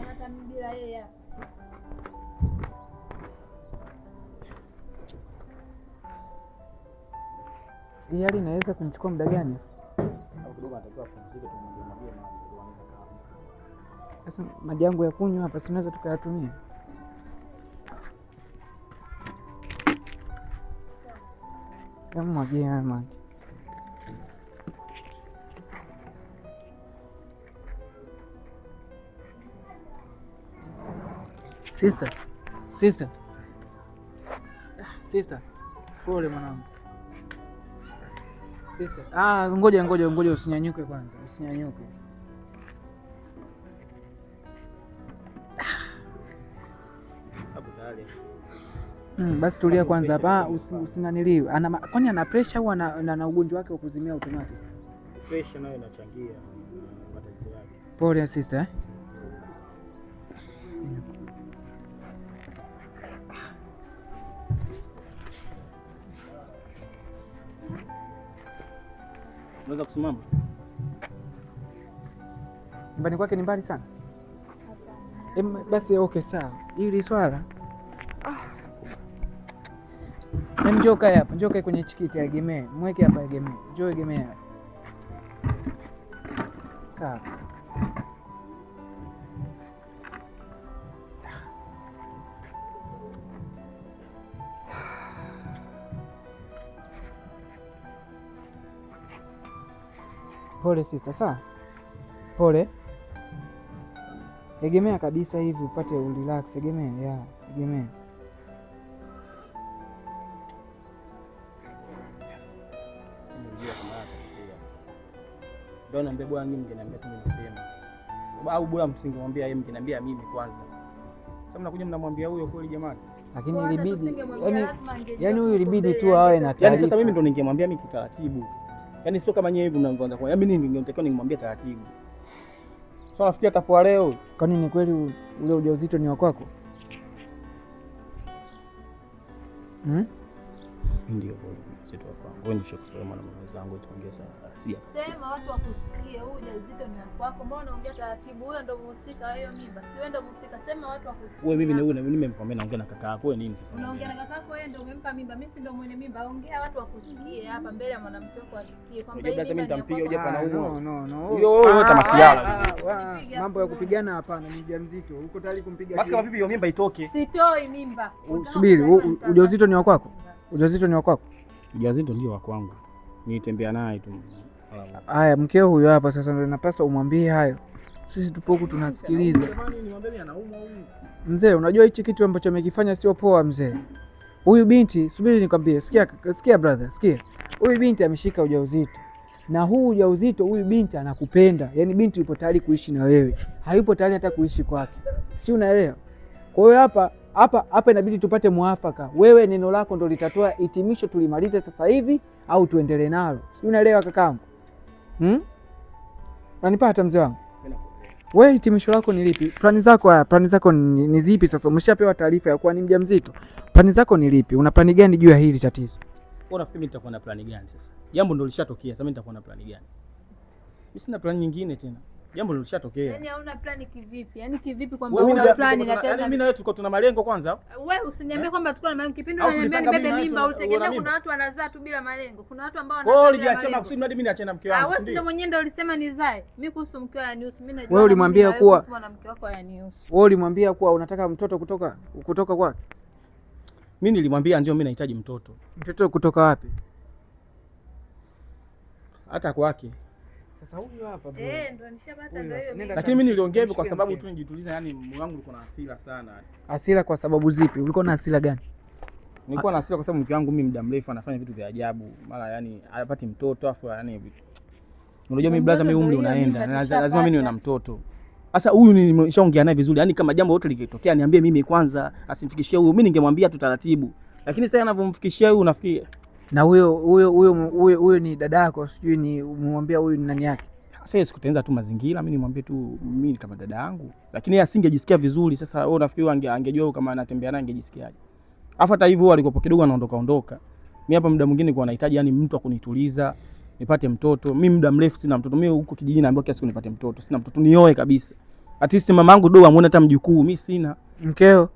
Hata mimi bila yeye hapa. Hii hali inaweza kumchukua muda gani? Sasa maji yangu ya kunywa hapa si tunaweza tukayatumia? Mwagie haya maji. Sister. Pole mwanangu. Sister. Ngoja usinyanyuke kwanza. Usinyanyuke. Basi tulia kwanza hapa, usinaniliwe. Kwani ana pressure au ana ugonjwa wake wa kuzimia automatic? Pressure nayo inachangia matatizo yake. Pole sister. Unaweza kusimama? Nyumbani kwake ni mbali sana? Basi okay, sawa. Hili swala njoo kae hapa, njoo kae kwenye chikiti, egemee. Mweke hapa, egemee. Njoo egemea. Kaa. Pole sister, sawa? Pole. Egemea kabisa hivi upate urelax, egemea, egemea. Ndio naambia bwana, mimi mngeniambia tu mapema. Au bora msingemwambia yeye, mngeniambia mimi kwanza. Sasa mnakuja mnamwambia huyo kweli jamani. Lakini ilibidi, yani huyu ilibidi tu awe na taarifa. Yaani sasa mimi ndo ningemwambia mimi kitaratibu. Yaani sio kama nyewe hivi mnavyoanza kwa. Yaani mimi ningetakiwa nimwambie taratibu. Sasa nafikia atapoa leo. Kwani ni kweli ule ujauzito ni wa kwako? Ndio kweli. Sio wa kwangu. Wewe ndio shaka mwana mwenzangu tuongee sana. Sema watu wakusikie, huu ujauzito ni wa kwako. Mbona unaongea taratibu? Huyo ndio mhusika wa hiyo mimba. Si wewe ndio mhusika. Sema watu wakusikie. Wewe mimi nimemkwambia naongea na kaka yako. Wewe nini sasa? Unaongea na kaka yako, yeye ndio umempa mimba. Mimi si ndio mwenye mimba. Ongea watu wakusikie hapa mbele ya mwanamke wako asikie kwamba hii mimba nitampiga hoja pana huo. No. Huyo wewe tamasiala. Mambo ya kupigana hapana, ni mjamzito. Uko tayari kumpiga? Basi kama vipi hiyo mimba itoke? Sitoi mimba. Subiri, ujauzito ni wa kwako? Ujauzito ni wa kwako? Ujauzito ndio wa kwangu. Nitembea naye tu. Haya, mkeo huyo hapa sasa ndio napaswa umwambie hayo. Sisi tupo huku tunasikiliza. Mzee, unajua hichi kitu ambacho amekifanya sio poa mzee. Huyu binti, subiri nikwambie, sikia brother, sikia. Huyu binti ameshika ujauzito. Na huu ujauzito huyu binti anakupenda. Yaani binti yupo tayari kuishi na wewe. Hayupo tayari hata kuishi kwake. Si unaelewa? Kwa hiyo hapa inabidi tupate muafaka. Wewe neno lako ndo litatoa hitimisho, tulimalize sasa hivi au tuendelee nalo. Si unaelewa kakangu? Unanipata mzee wangu? Wewe hitimisho lako ni lipi? Plani zako ni zipi sasa? Umeshapewa taarifa ya kuwa ni mjamzito. Plani zako ni lipi? Una plani gani juu ya hili tatizo? Wewe unafikiri mimi nitakuwa na plani gani sasa? Jambo ndo lishatokea, sasa mimi nitakuwa na plani gani? Mimi sina plani nyingine tena. Jambo ndo lishatokea. Yaani hauna plani kivipi? Yaani kivipi kwamba una plani na tena? Yaani mimi na wewe tuko tuna malengo kwanza. Wewe usiniambie kwamba tuko na malengo. Kipindi unaniambia nibebe mimba, ulitegemea kuna watu wanazaa tu bila malengo. Kuna watu ambao wanazaa. Wewe ulijiachia makusudi hadi mimi niachane na mke wangu. Wewe ndio mwenyewe ndio ulisema nizae. Mimi kuhusu mke wangu yanihusu. Mimi najua. Wewe ulimwambia kuwa mwanamke wako yanihusu. Wewe ulimwambia kuwa unataka mtoto kutoka kwake? Mimi nilimwambia ndio mimi nahitaji mtoto. Mtoto kutoka wapi? hata kwake. Sasa huyu hapa bro. Ndio nishapata ndio hiyo. Lakini mimi niliongea hivi kwa sababu tu nijituliza, yani moyo wangu ulikuwa na hasira sana. Hasira kwa sababu zipi? Ulikuwa na hasira gani? Nilikuwa na hasira kwa sababu mke wangu mimi muda mrefu anafanya vitu vya ajabu. Mara yani hapati mtoto afu yani unajua mimi blaza, mimi umri unaenda. Lazima mimi niwe na mtoto. Sasa huyu nimeshaongea naye vizuri. Yaani kama jambo lote likitokea niambie mimi kwanza, asimfikishie huyu. Mimi ningemwambia tu taratibu. Lakini sasa anavyomfikishia huyu unafikiri. Na huyo ni dada yako, sijui ni umemwambia huyu ni nani yake? Sasa sikutengeneza tu mazingira, mimi nimwambie tu mimi kama dada yangu. Lakini yeye asingejisikia vizuri. Sasa wewe unafikiri angejua kama anatembea naye angejisikiaje? Afu hata hivyo alikopo kidogo anaondoka. Mimi hapa muda mwingine nilikuwa nahitaji yani mtu akunituliza, nipate mtoto. Mimi muda mrefu sina mtoto. Mimi huko kijijini naambiwa kila siku nipate mtoto. Sina mtoto, nioe kabisa. At least mamangu doa muone hata mjukuu, mimi sina. Mkeo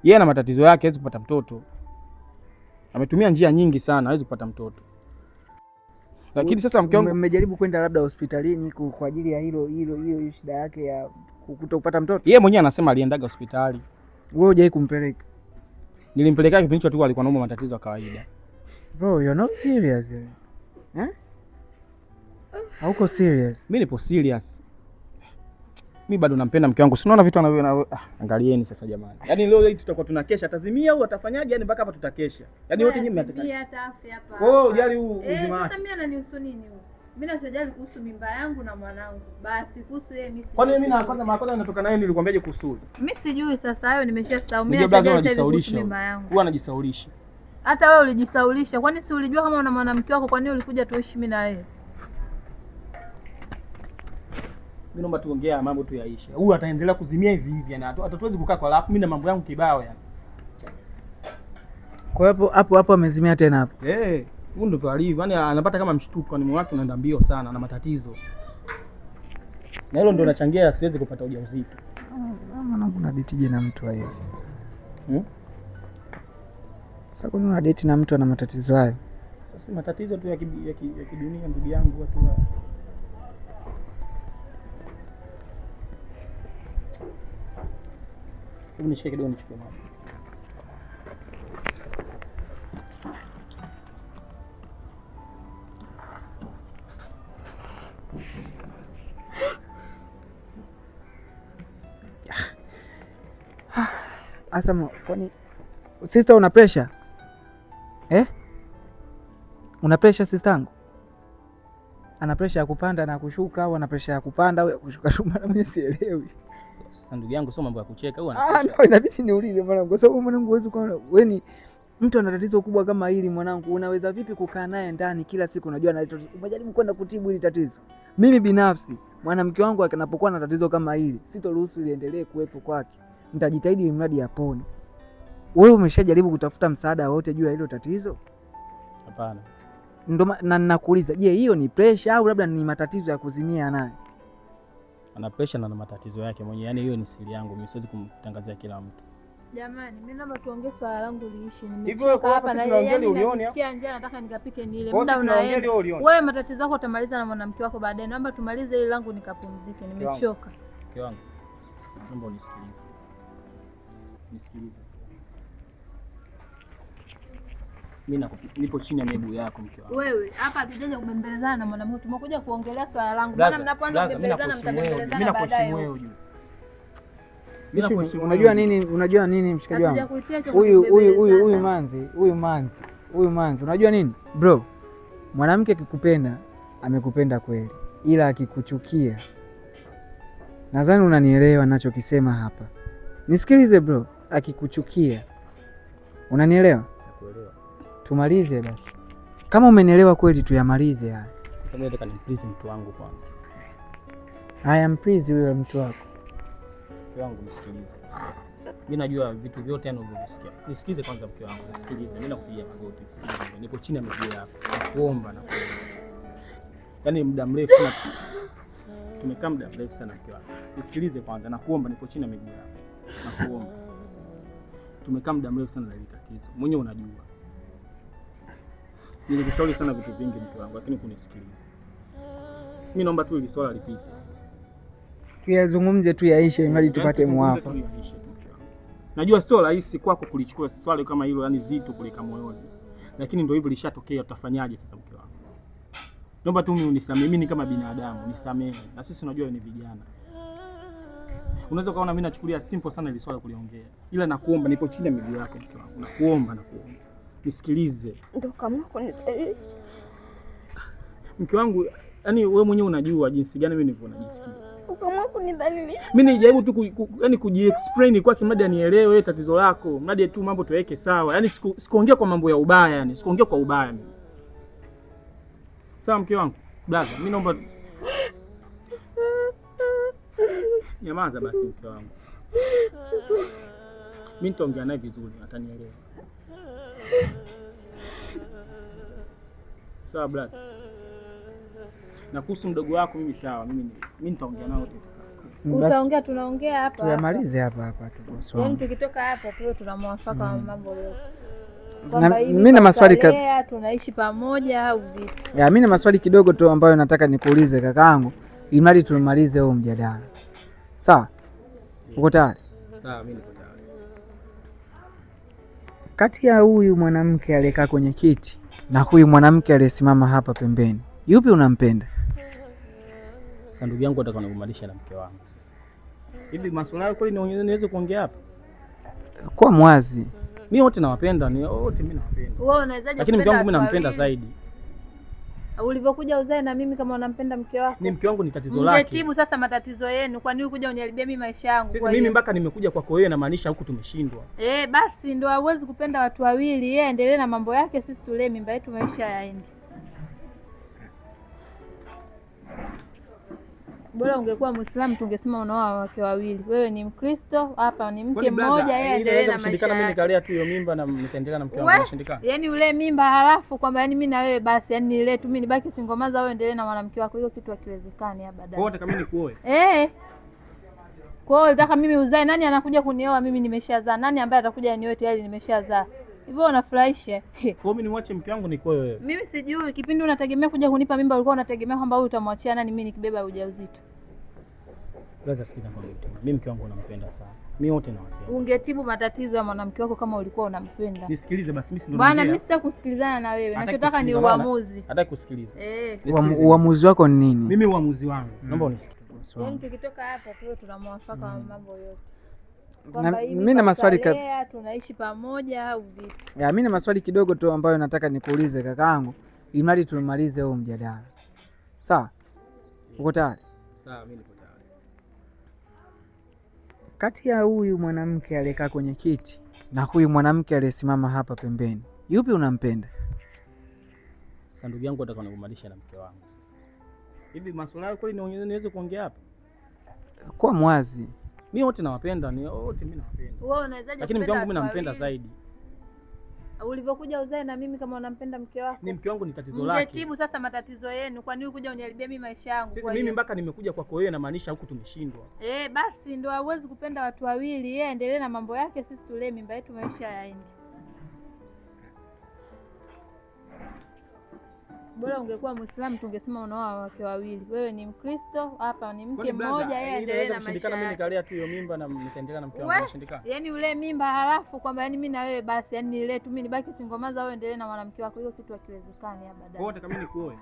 yeye ana matatizo yake, hawezi kupata mtoto. Ametumia njia nyingi sana, hawezi kupata mtoto. Lakini sasa mke wangu mmejaribu kwenda labda hospitalini kwa ajili ya hiyo shida yake ya kutopata mtoto? Yeye mwenyewe anasema aliendaga hospitali. Wewe hujai kumpeleka? Nilimpeleka kipindi hicho tu alikuwa anaumwa matatizo ya kawaida. Bro, you're not serious. Hauko serious? Mimi nipo serious. Mimi bado nampenda mke wangu. Si unaona vitu anavyo angalieni sasa jamani. Yaani leo hii tutakuwa tunakesha, atazimia au atafanyaje? Yaani mpaka hapa tutakesha. Yaani wote nyinyi mnataka. Pia hata afya hapa. Oh, jali huu uzima. Sasa mimi ananihusu nini huyu? Mimi nachojali kuhusu mimba yangu na mwanangu. Basi kuhusu yeye mimi si. Kwani mimi na kwanza mara kwanza natoka naye nilikwambiaje kuhusu? Mimi sijui sasa, hayo nimeshasahau. Mimi nachojali kuhusu mimba yangu. Huwa anajisaulisha. Hata wewe ulijisaulisha. Kwani si ulijua kama una mwanamke wako, kwa nini ulikuja tuishi mimi na wewe? Mimi naomba tuongea mambo tu yaishe. Huyu ataendelea kuzimia hivi hivi, yani hatuwezi kukaa kwa alafu mimi na mambo yangu kibao yani. Kwa hapo amezimia tena hapo. Huyu ndio alivyo. Yaani anapata kama mshtuko, ni moyo wake unaenda mbio sana na matatizo. Na hilo ndio linachangia asiweze kupata ujauzito. Mwanangu na date je na mtu hivi? Sasa kuna una date na mtu ana matatizo hayo? Sasa matatizo tu ya kidunia ndugu yangu watu wa. Hebu nishike kidogo nichukue maji. Asama, kwani sister una pressure? Una pressure sister yangu? Ana pressure ya kupanda na kushuka au ana pressure ya kupanda au ya kushuka? Mimi sielewi. Sasa ndugu yangu sio mambo ya kucheka au no, inabidi niulize mwanangu kwa sababu mwanangu huwezi kuona wewe ni mtu ana tatizo kubwa kama hili mwanangu, unaweza vipi kukaa naye ndani kila siku? Unajua na umejaribu kwenda kutibu hili tatizo? Mimi binafsi mwanamke wangu anapokuwa na tatizo kama hili sitoruhusu liendelee kuwepo kwake. Nitajitahidi ili mradi apone. Wewe umeshajaribu kutafuta msaada wote juu ya hilo tatizo? Hapana. Ndio na ninakuuliza, je, hiyo ni pressure au labda ni matatizo ya kuzimia naye? Ana pressure na matatizo yake mwenyewe. Yaani hiyo ni siri yangu, mimi siwezi kumtangazia kila mtu. Jamani, mimi naomba tuongee swala langu liishi. Nimechoka hapa na yeye nasikia njaa, nataka nikapike nile. Muda unaenda. Wewe matatizo yako utamaliza na mwanamke wako baadaye. Naomba tumalize ile langu nikapumzike. Nimechoka. Mke wangu. Naomba unisikilize. Nisikilize. Mimi nipo chini ya miguu yako mke wangu. Wewe hapa hatujaje kubembelezana na mwanamke. Tumekuja kuongelea swala langu. Maana mnapoanza kubembelezana mtabembelezana baadaye. Unajua nini mshikaji wangu? Huyu manzi. Unajua nini? Bro, mwanamke akikupenda amekupenda kweli. Ila akikuchukia, nadhani unanielewa ninachokisema hapa. Nisikilize bro, akikuchukia. Unanielewa? Nakuelewa. Tumalize basi. Kama umenielewa kweli tuyamalize haya. Sasa mimi nataka nimprize mtu wangu kwanza. Haya, mprize huyo mtu wako. Mke wangu nisikilize. Mimi najua vitu vyote unavyovisikia. Nisikize kwanza mke wangu, nisikilize. Mimi nakupigia magoti, nisikilize. Nipo chini ya miguu yako. Nakuomba na kuomba. Yaani muda mrefu sana. Tumekaa muda mrefu sana mke wangu. Nisikilize kwanza, nakuomba, nipo chini ya miguu yako. Nakuomba. Tumekaa muda mrefu sana na hili tatizo. Mwenyewe unajua. Nilikushauri sana vitu vingi mke wangu, lakini kunisikiliza. Mimi naomba tu hili swala lipite. Tuyazungumze tu yaishe ili tupate muafaka. Najua sio rahisi kwako kulichukua swali kama hilo, yani zito kulika moyoni. Lakini ndio hivyo lishatokea, tutafanyaje sasa mke wangu? Naomba tu mimi unisamehe, mimi ni kama binadamu, nisamehe. Na sisi unajua ni vijana. Unaweza kaona mimi nachukulia simple sana ile swala kuliongea. Ila nakuomba, nipo chini ya miguu yako mke wangu. Nakuomba. Nisikilize. Ndio kama kunidhalilisha. Mke wangu, yani wewe mwenyewe unajua jinsi gani mimi nilivyo najisikia. Ukaamua kunidhalilisha. Mimi nijaribu tu yani kujiexplain kwa kimradi anielewe tatizo lako. Mradi tu mambo tuweke sawa. Yani sikuongea kwa mambo ya ubaya yani. Sikuongea kwa ubaya mimi. Sawa mke wangu? Blaza, mimi naomba nyamaza basi mke wangu. Mimi nitaongea naye vizuri, atanielewa. Sawa blaza. Na kuhusu mdogo wako mimi sawa, mimi nitaongea nao tu. Utaongea, tunaongea hapa. Tuyamalize hapa tu bosi wangu. Yaani tukitoka hapa tu tunamwafaka wa mambo yote. Mimi na maswali tunaishi pamoja au vipi? Mimi na maswali kidogo tu ambayo nataka nikuulize kakaangu, ili mradi tumalize huu mjadala. Sawa? Uko tayari? Sawa, mimi niko tayari. Kati ya huyu mwanamke aliyekaa kwenye kiti na huyu mwanamke aliyesimama hapa pembeni, yupi unampenda? Sasa ndugu yangu nataka nikumbalisha na mke wangu sasa. Hivi masuala yako kweli niweze kuongea hapa? Kwa mwazi. Mimi wote nawapenda, wote mimi nawapenda. Wewe unawezaje? Lakini mke wangu mimi nampenda zaidi. Ulivyokuja uzae na mimi kama unampenda mke wako. Ni mke wangu ni tatizo lake. Mngetibu sasa matatizo yenu. Kwa nini kuja uniharibia mimi maisha yangu? Sisi mimi mpaka nimekuja kwako wewe na maanisha huku tumeshindwa. Basi ndio hauwezi kupenda watu wawili. Yeye endelee na mambo yake, sisi tulee mimba yetu, maisha yaende. Bora ungekuwa Muislamu tungesema unaoa wake wawili. Wewe ni Mkristo, hapa ni mke mmoja, yeye endelee na maisha yake. Mimi nikalea tu hiyo mimba na nitaendelea na mke wangu nashindikana. Yaani ule mimba halafu kwamba yani mimi na wewe basi, yani nile tu mimi nibaki singomaza, wewe endelee na mwanamke wako, hiyo kitu hakiwezekani abada. Kwa hiyo kama mimi nikuoe. Kwa hiyo nataka mimi uzae, nani anakuja kunioa mimi nimeshazaa? Nani ambaye atakuja anioe tayari nimeshazaa? Hivyo unafurahisha. Kwa hiyo mimi nimwache mke wangu nikuoe wewe. Mimi sijui kipindi unategemea kuja kunipa mimba ulikuwa unategemea kwamba wewe utamwachia nani mimi nikibeba ujauzito? Lazima sikiza kwa mtu. Mimi mke wangu nampenda sana. Mimi wote nawapenda. Ungetibu matatizo ya mwanamke wako kama ulikuwa unampenda. Nisikilize basi, mimi ndio bwana, mimi sitaki kusikilizana na wewe. Nachotaka ni uamuzi. Hataki kusikiliza. Uamuzi wako ni nini? Mimi uamuzi wangu. Naomba unisikilize. Yaani tukitoka hapa tu tunamwafaka wa mambo yote. Mimi na maswali tunaishi pamoja au vipi? Mimi na maswali kidogo tu ambayo nataka nikuulize kakaangu, ili mradi tumalize huu mjadala. Sawa? Uko tayari? Sawa, mimi niko tayari. Kati ya huyu mwanamke aliyekaa kwenye kiti na huyu mwanamke aliyesimama hapa pembeni, yupi unampenda? Sasa ndugu yangu nataka nikumbalisha na mke wangu sasa. Hivi masuala yako kweli niweze kuongea hapa? Kwa mwazi. Mimi wote nawapenda, wote mimi nawapenda. Wewe unawezaje? Lakini mke wangu mimi nampenda zaidi. Ulivyokuja uzae na mimi kama unampenda mke wako. Ni mke wangu ni tatizo lake. Mngetibu sasa matatizo yenu. Kwa nini kuja uniharibia mimi maisha yangu? Sisi mimi mpaka nimekuja kwako wewe na maanisha huku tumeshindwa. Basi ndio hauwezi kupenda watu wawili. Yeye endelee na mambo yake, sisi tulee mimba yetu, maisha yaende. Bora ungekuwa Muislamu tungesema unaoa wake wawili. Wewe ni Mkristo, hapa ni mke mmoja, yeye endelee na maisha yake. Mimi nikalea tu hiyo mimba na nitaendelea na mke wangu nashindikana. Yaani ule mimba halafu kwamba yani mimi na wewe basi, yani nile tu mimi nibaki singomaza, wewe endelee na mwanamke wako, hiyo kitu hakiwezekani abada. Kwa hiyo nataka mimi nikuoe.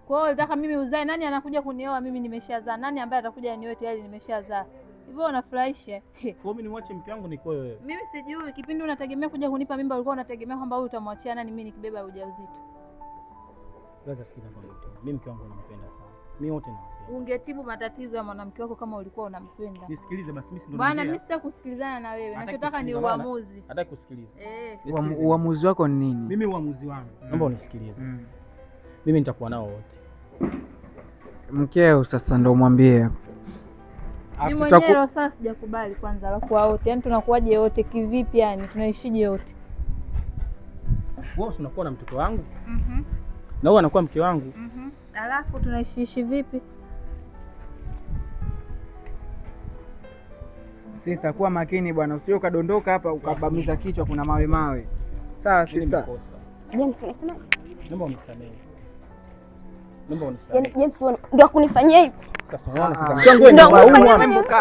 Kwa hiyo nataka mimi uzae, nani anakuja kunioa mimi nimeshazaa? Nani ambaye atakuja anioe tayari nimeshazaa? Hivyo unafurahisha. Kwa hiyo mimi nimwache mke wangu nikuoe wewe. Mimi sijui kipindi unategemea kuja kunipa mimba ulikuwa unategemea kwamba wewe utamwachia nani mimi nikibeba ujauzito? Lazima sikiza kwa mtu. Mimi mke wangu nampenda sana. Mimi wote nawapenda. Ungetibu matatizo ya mwanamke wako kama ulikuwa unampenda. Nisikilize basi, mimi ndio bwana, mimi sitaki kusikilizana na wewe. Nachotaka ni uamuzi. Hataki kusikiliza. Uamuzi wako ni nini? Mimi uamuzi wangu. Naomba unisikilize. Mimi nitakuwa nao wote. Mkeo sasa ndio mwambie. Mimi mwenyewe swala sijakubali kwanza, alafu wote. Yaani tunakuwaje wote kivipi yani? Tunaishije wote? Wewe unakuwa na mtoto wangu? Na wewe anakuwa mke wangu. Alafu tunaishiishi vipi? Sister, kuwa makini bwana, usije ukadondoka hapa ukabamiza kichwa, kuna mawe. Sawa sister? James, unasema? Naomba unisamehe. Naomba unisamehe. Yaani James ndio kunifanyia hivi. Sasa unaona sasa mke wangu ndio unaumwa. Unajua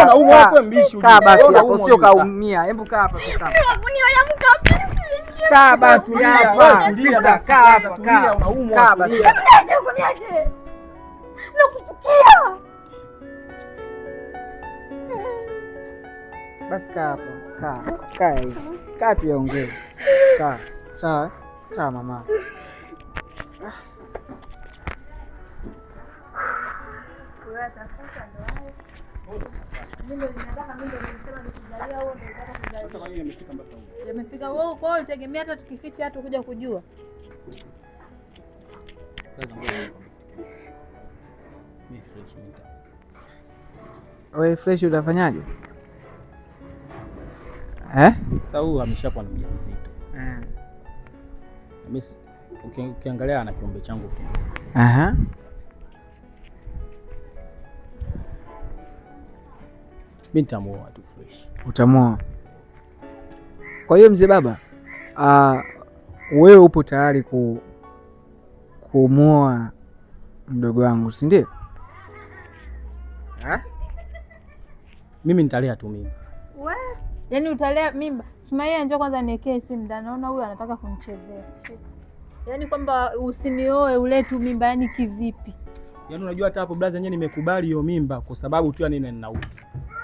unaumwa hapo mbishi. Kaa basi hapo sio kaumia. Hebu kaa hapa sasa. Kaa basi hapa. Sister kaa hapa kaa. Unaumwa. Kaa basi. Kuniaje. Nakuchukia. Basi kaa hapo. Kaa hivi. Kaa tuyaongee. Kaa. Sawa? Kaa mama. Yamefika wewe kwa hiyo utegemea hata tukificha hata kuja kujua. Wewe fresh utafanyaje? Sasa huyu ameshakuwa na mjamzito. Mimi ukiangalia ana kiumbe changu tu. Mimi nitamuoa tu fresh. Utamuoa. Kwa hiyo mzee baba, wewe upo tayari kumuoa mdogo wangu, si ndio? Mimi nitalea tu mimba. Wewe? Yaani utalea mimba? Sumaia njoo kwanza niekee simu ndani. Naona huyu anataka kunichezea. Yaani kwamba usinioe ule tu mimba, yani kivipi? Yaani unajua hata hapo brother yenyewe nimekubali hiyo mimba kwa sababu tu yani nina utu.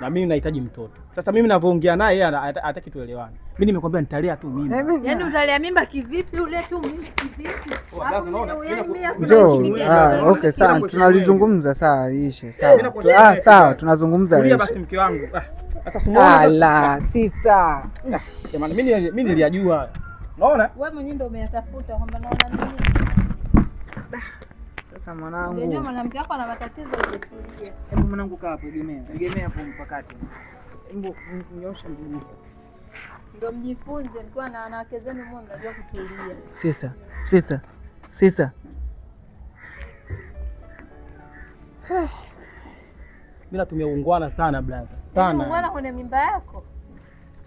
Na mimi nahitaji mtoto. Sasa mimi ninavyoongea naye yeye hataki tuelewane. Mimi nimekwambia nitalea tu mimba. Yaani utalea mimba kivipi ule tu mimba kivipi? Njoo. Okay, sawa. Tunalizungumza sawa, ishe. Sawa. Sawa, tunazungumza ishe. Basi mke wangu. Sasa sumuona sasa. Ala, sister. Jamani mimi niliyajua. Unaona? Wewe mwenyewe ndio umeyatafuta kwamba naona nini? Sasa mwanangu. Unajua mwanamke wako ana matatizo usifurie. Hebu mwanangu kaa hapo, egemea hapo mpakati. Hebu nyosha mguu. Ndio mjifunze, nilikuwa na wanawake zenu mbona mnajua kutulia. Sister. Mimi natumia ungwana sana blaza. Sana. Ungwana kwenye mimba yako?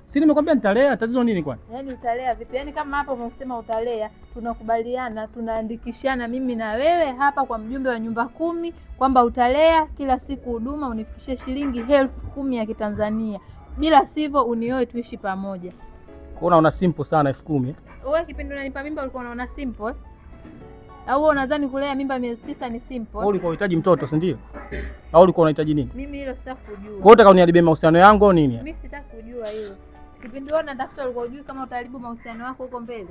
Si nimekwambia nitalea, tatizo nini kwani? Yaani utalea vipi? Yaani kama hapo umesema utalea, tunakubaliana, tunaandikishana mimi na wewe hapa kwa mjumbe wa nyumba 10 kwamba utalea kila siku huduma unifikishie shilingi 10,000 ya Kitanzania. Bila sivyo unioe tuishi pamoja. Unaona simple sana 10,000. Wewe kipindi unanipa mimba ulikuwa unaona simple? Au wewe unadhani kulea mimba miezi 9 ni simple? Wewe ulikuwa unahitaji mtoto, si ndio? Au ulikuwa unahitaji nini? Mimi hilo sitaki kujua. Kwa hiyo unataka uniharibie mahusiano yangu au nini? Mimi sitaki kujua hilo. Kipindi wewe unatafuta ulikuwa unajui kama utaharibu mahusiano yako huko mbele.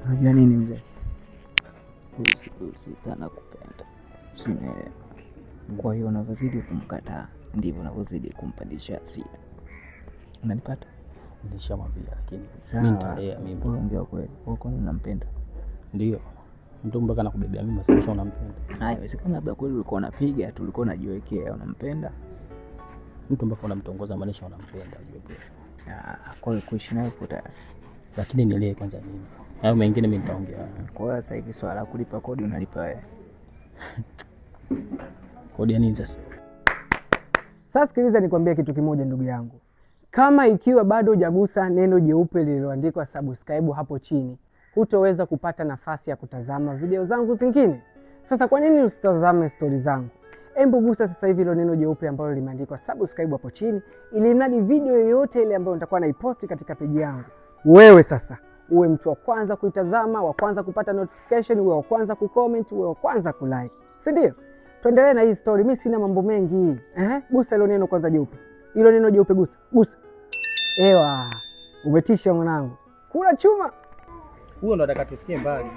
Unajua nini mzee? Usitana kupenda. Sinaelewa. Kwa hiyo unavyozidi kumkataa ndivyo unavyozidi kumpandisha hasira. Unanipata? Nilishamwambia lakini mimi nitalea mimba. Wewe ndio kweli. Wewe kwani unampenda? Ndio. Mtu mpaka nakubebea mimba sasa unampenda. Haiwezekani labda kweli ulikuwa unapiga tu, ulikuwa unajiwekea unampenda. Mtu mpaka unamtongoza maanisha unampenda unajua pia. Kwa hiyo kuishi naye uko tayari. Lakini nilie kwanza nini? Hayo mengine mimi nitaongea. Kwa hiyo sasa hivi swala la kulipa kodi unalipa wewe. Kodi ya nini sasa? Sasa sikiliza nikwambie kitu kimoja ndugu yangu. Kama ikiwa bado hujagusa neno jeupe lililoandikwa subscribe hapo chini, hutoweza kupata nafasi ya kutazama video zangu zingine. Sasa kwa nini usitazame stori zangu? Hebu gusa sasa hivi hilo neno jeupe ambalo limeandikwa subscribe hapo chini, ili mradi video yoyote ile ambayo nitakuwa naiposti katika peji yangu, wewe sasa uwe mtu wa kwanza kuitazama, wa kwanza kupata notification, uwe wa kwanza kucomment, uwe wa kwanza kulike. Si ndio? Tuendelee na hii story. Mimi sina mambo mengi. Gusa hilo neno kwanza jeupe. Hilo neno jeupe gusa. Ewa, umetisha mwanangu. Kula chuma. Huyo ndo anataka tufikie mbali.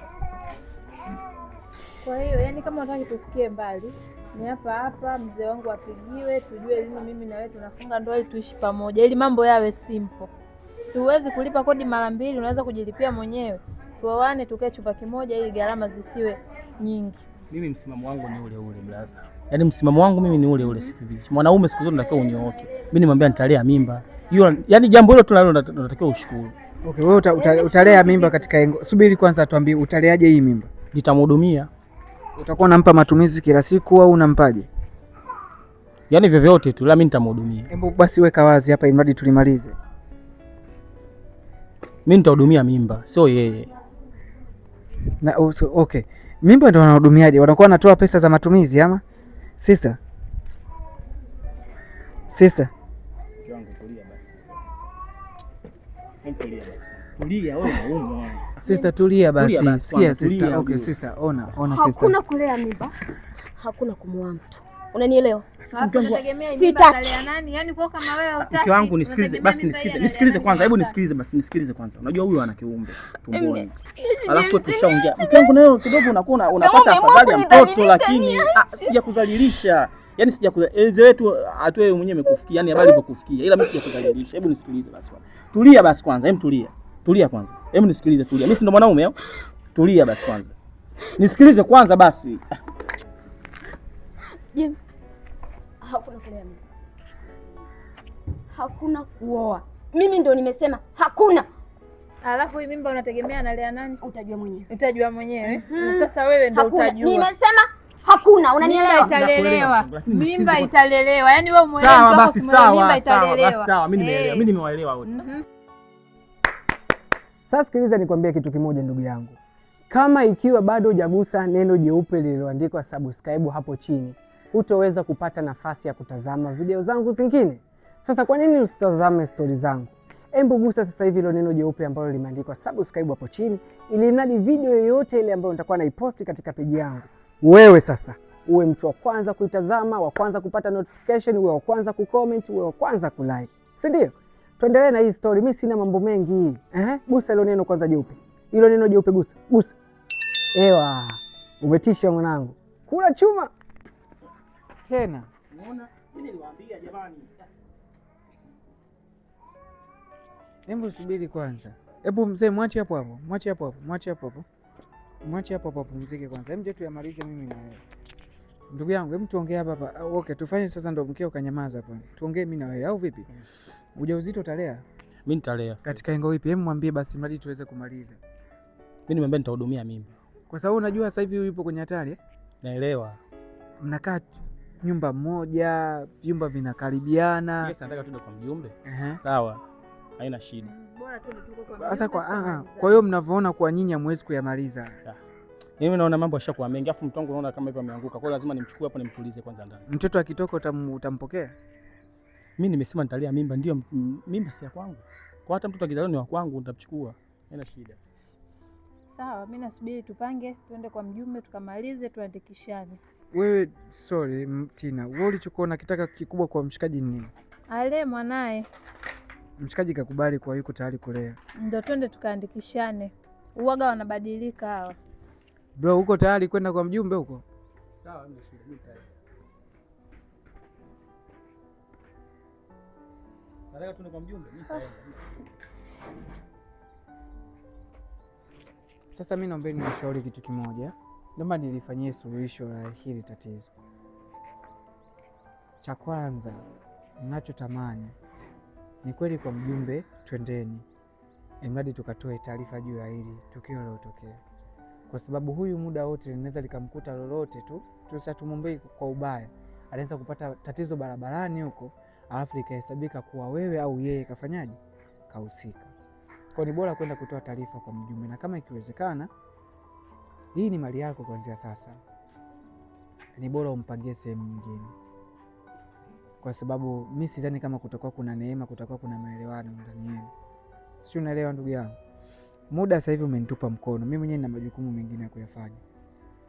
Kwa hiyo yani kama unataka tufikie mbali, ni hapa mzee wangu apigiwe, tujue lini mimi na wewe tunafunga ndoa ili tuishi pamoja, ili mambo yawe simple. Siwezi kulipa kodi mara 2, unaweza kujilipia mwenyewe. Tuoane tukae chumba kimoja ili gharama zisiwe nyingi. Mimi msimamo wangu ni ule ule blaza. Yaani msimamo wangu mimi ni ule ule siku hizi. Mwanaume siku zote unatakiwa unyooke. Mimi nimwambia nitalea mimba. Hiyo yani jambo hilo tunatakiwa ushukuru. Okay, wewe utalea mimba katika engo. Subiri kwanza tuambie utaleaje hii mimba? Nitamhudumia. Utakuwa unampa matumizi kila siku au unampaje? Yaani vyovyote tu, la mimi nitamhudumia. Hebu basi weka wazi hapa ili tulimalize. Mimi nitahudumia mimba, sio yeye. Na okay. Mimba ndo wanahudumiaje? Wanakuwa wanatoa pesa za matumizi ama? Sister. Sister. Sister tulia basi. Sikia sister. Okay sister, ona sister. Hakuna kulea mimba. Hakuna kumuoa mtu. Unanielewa? Nani? Yaani kwa kama wewe hutaki. Mke wangu nisikilize, basi nisikilize kwanza. Hebu nisikilize kwanza. Unajua huyu ana kiumbe tumboni. Alafu tushaongea. Mke wangu nayo kidogo unakuwa unapata afadhali ya mtoto, lakini sijakudhalilisha. Yaani sijakudhalilisha wetu atoe mwenyewe amekufikia, yani habari ilivyokufikia. Ila mimi sijakudhalilisha. Hebu nisikilize basi kwanza. Tulia basi kwanza, hebu tulia. Tulia kwanza. Hebu nisikilize, tulia. Mimi si ndo mwanaume au? Tulia basi kwanza. Nisikilize kwanza basi. James, hakuna kulea mimba. Hakuna kuoa. Mimi ndo nimesema hakuna. Alafu hii mimba unategemea analea nani? Utajua mwenyewe. Utajua mwenyewe. Sasa wewe ndo utajua. Nimesema hakuna, unanielewa? Mimba italelewa. Yaani wewe muelewe mtoto kumwelewa mimba italelewa. Basi sawa, mimi nimeelewa. Mimi nimewaelewa wote. Sasa sikiliza nikwambie kitu kimoja ndugu yangu. Kama ikiwa bado hujagusa neno jeupe lililoandikwa subscribe hapo chini, hutoweza kupata nafasi ya kutazama video zangu zingine. Sasa kwa nini usitazame stori zangu? Hebu gusa sasa hivi ile neno jeupe ambalo limeandikwa subscribe hapo chini, ili mradi video yoyote ile ambayo nitakuwa naiposti katika peji yangu, wewe sasa uwe mtu wa kwanza kuitazama, wa kwanza kupata notification, uwe wa kwanza kucomment, uwe wa kwanza kulike. Si ndio? Tuendelee na hii story. Mimi sina mambo mengi. Gusa ile neno kwanza jeupe. Ile neno jeupe gusa. Ewa. Umetisha mwanangu. Kula chuma. Tena. Unaona? Mimi niliwaambia jamani. Hebu subiri kwanza. Hebu mzee mwache hapo hapo. Mwache hapo pumzike kwanza. Hebu tu yamalize mimi na wewe. Ndugu yangu, hebu tuongee hapa. Okay, tufanye sasa ndo mkeo kanyamaza hapa. Tuongee mimi na wewe au vipi? Ujauzito utalea? Mimi nitalea. Katika engo ipi? Hebu mwambie basi mradi tuweze kumaliza. Mimi nimwambia nitahudumia mimba. Kwa sababu unajua sasa hivi yupo kwenye hatari eh? Naelewa. Mnakaa nyumba moja, vyumba vinakaribiana. Yes, nataka tuende kwa mjumbe. Sawa. Haina shida. Bora tu tuko kwa. Sasa kwa hiyo mnavyoona kwa nyinyi hamwezi kuyamaliza. Mimi naona mambo yashakuwa mengi, afu mtongo naona kama hivyo ameanguka. Kwa hiyo lazima nimchukue hapo nimtulize kwanza ndani. Mtoto akitoka utampokea? Mimi nimesema nitalea mimba, ndio mimba si ya kwangu. Kwa hata mtoto akizaliwa ni wa kwangu, nitamchukua. Haina shida. Sawa, mimi nasubiri tupange, tuende kwa mjumbe tukamalize, tuandikishane. Wewe sorry Tina, wewe ulichokuwa unakitaka kikubwa kwa mshikaji ni nini? Ale mwanae. Mshikaji kakubali kwa yuko tayari kulea. Ndio twende tukaandikishane. Uwaga wanabadilika hawa. Bro, uko tayari kwenda kwa mjumbe huko? Sawa, mimi tayari. Nataka tuende kwa mjumbe, mimi tayari. Sasa mimi naomba nishauri kitu kimoja. Naomba nilifanyie suluhisho la hili tatizo. Cha kwanza, ninachotamani ni kweli kwa mjumbe twendeni, imradi tukatoe taarifa juu ya hili tukio lilotokea, kwa sababu huyu muda wote linaweza likamkuta lolote tu, tusitumwombee kwa ubaya, anaweza kupata tatizo barabarani huko, alafu likahesabika kuwa wewe au yeye kafanyaje, kahusika. Kwa ni bora kwenda kutoa taarifa kwa mjumbe, na kama ikiwezekana, hii ni mali yako kuanzia sasa, ni bora umpangie sehemu nyingine, kwa sababu mimi sidhani kama kutakuwa kuna neema, kutakuwa kuna maelewano ndani yenu. Sio, unaelewa ndugu yangu? Muda sasa hivi umenitupa mkono, mimi mwenyewe nina majukumu mengine ya kuyafanya.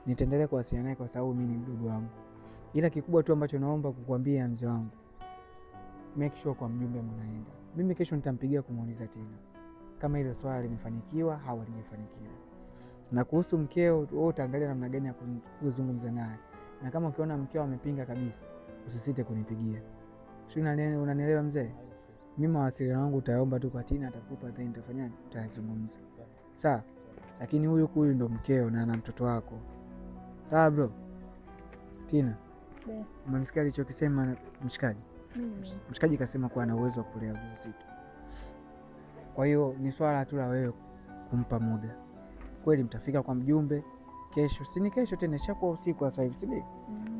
Nitaendelea kuwasiliana naye kwa sababu mimi ni mdogo wangu, ila kikubwa tu ambacho naomba kukuambia mzee wangu, make sure kwa mjumbe mnaenda. Mimi kesho nitampigia kumuuliza tena kama hilo swala limefanikiwa au halijafanikiwa, na kuhusu mkeo wewe utaangalia namna gani ya kuzungumza naye, na kama ukiona mkeo amepinga kabisa, usisite kunipigia. Sio, unanielewa mzee? Mimi mawasiliano yangu utaomba tu kwa Tina, atakupa then nitafanyaje, tutazungumza. Sawa? Lakini huyu ndo mkeo na ana mtoto wako. Sawa bro? Tina. Umemsikia alichokisema mshikaji? Mshikaji kasema kwa ana uwezo wa kulea ujauzito. Kwa hiyo ni swala tu la wewe kumpa muda. Kweli mtafika kwa mjumbe kesho, si ni kesho tena, ishakuwa usiku sasa hivi, si ndio?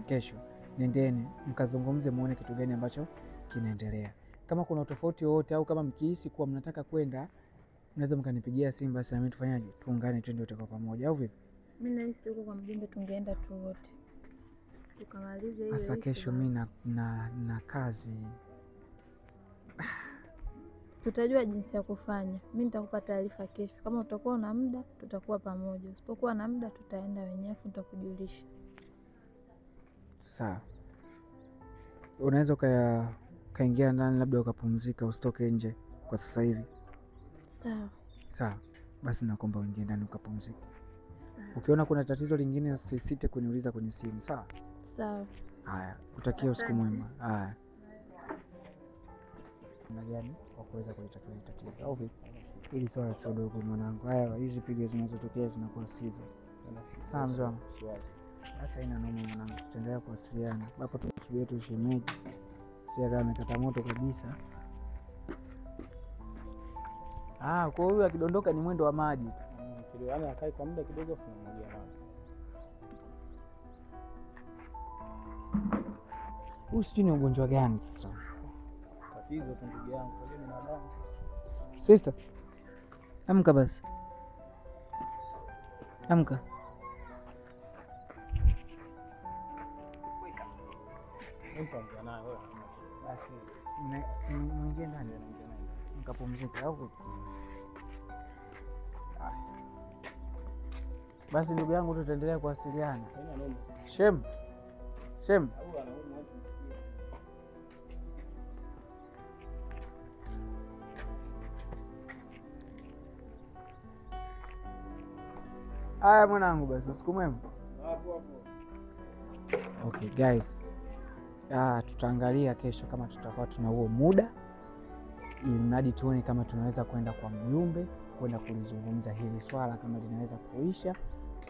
Kesho nendeni mkazungumze, muone kitu gani ambacho kinaendelea. Kama kuna tofauti yoyote au kama mkihisi kuwa mnataka kwenda Unaweza mkanipigia simu basi na mimi tufanyaje? Tuungane twende wote kwa pamoja au vipi? Mimi nahisi huko kwa mjumbe tungeenda tu wote. Tukamalize hiyo. Sasa kesho mimi na kazi. Tutajua jinsi ya kufanya. Mimi nitakupa taarifa kesho. Kama utakuwa na muda tutakuwa pamoja. Usipokuwa na muda tutaenda wenyewe, nitakujulisha. Sawa. Unaweza kaingia ndani labda ukapumzika, usitoke nje kwa sasa hivi. Sawa. Sawa. Basi naomba uingie ndani ukapumzike. Sawa. Ukiona kuna tatizo lingine usisite kuniuliza kwenye simu, sawa? Sawa. Haya, kutakia usiku mwema. Haya. Na gani kwa kuweza kulitatua tatizo au vipi? Hili swala sio dogo mwanangu. Haya, hizi pigo zinazotokea zinakuwa sizo. Mzee wangu. Sasa ina noma mwanangu, tutaendelea kuwasiliana. Hapo tunasubiri tu shemeji. Si kama amekata moto kabisa. Kwa huyu akidondoka ni mwendo wa maji. Yaani akae kwa muda kidogo tunamwagia maji. Huu sijui ni ugonjwa gani sasa. Tatizo tu ndugu yangu, kwa hiyo binadamu. Sister. Amka basi. Amka. Mpanga naye wewe. Basi si mwingie ndani mkapumzika au? Basi ndugu yangu tutaendelea kuwasiliana. Shem. Haya mwanangu, basi usiku mwema. Hapo. Okay guys. Tutaangalia kesho kama tutakuwa tuna huo muda, ili mradi tuone kama tunaweza kwenda kwa mjumbe kwenda kulizungumza hili swala kama linaweza kuisha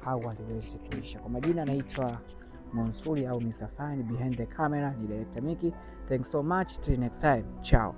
au haliwezi kuisha. Kwa majina naitwa Monsuri au Mr. Fine, behind the camera ni Director Mickey. Thanks so much, till next time. Ciao.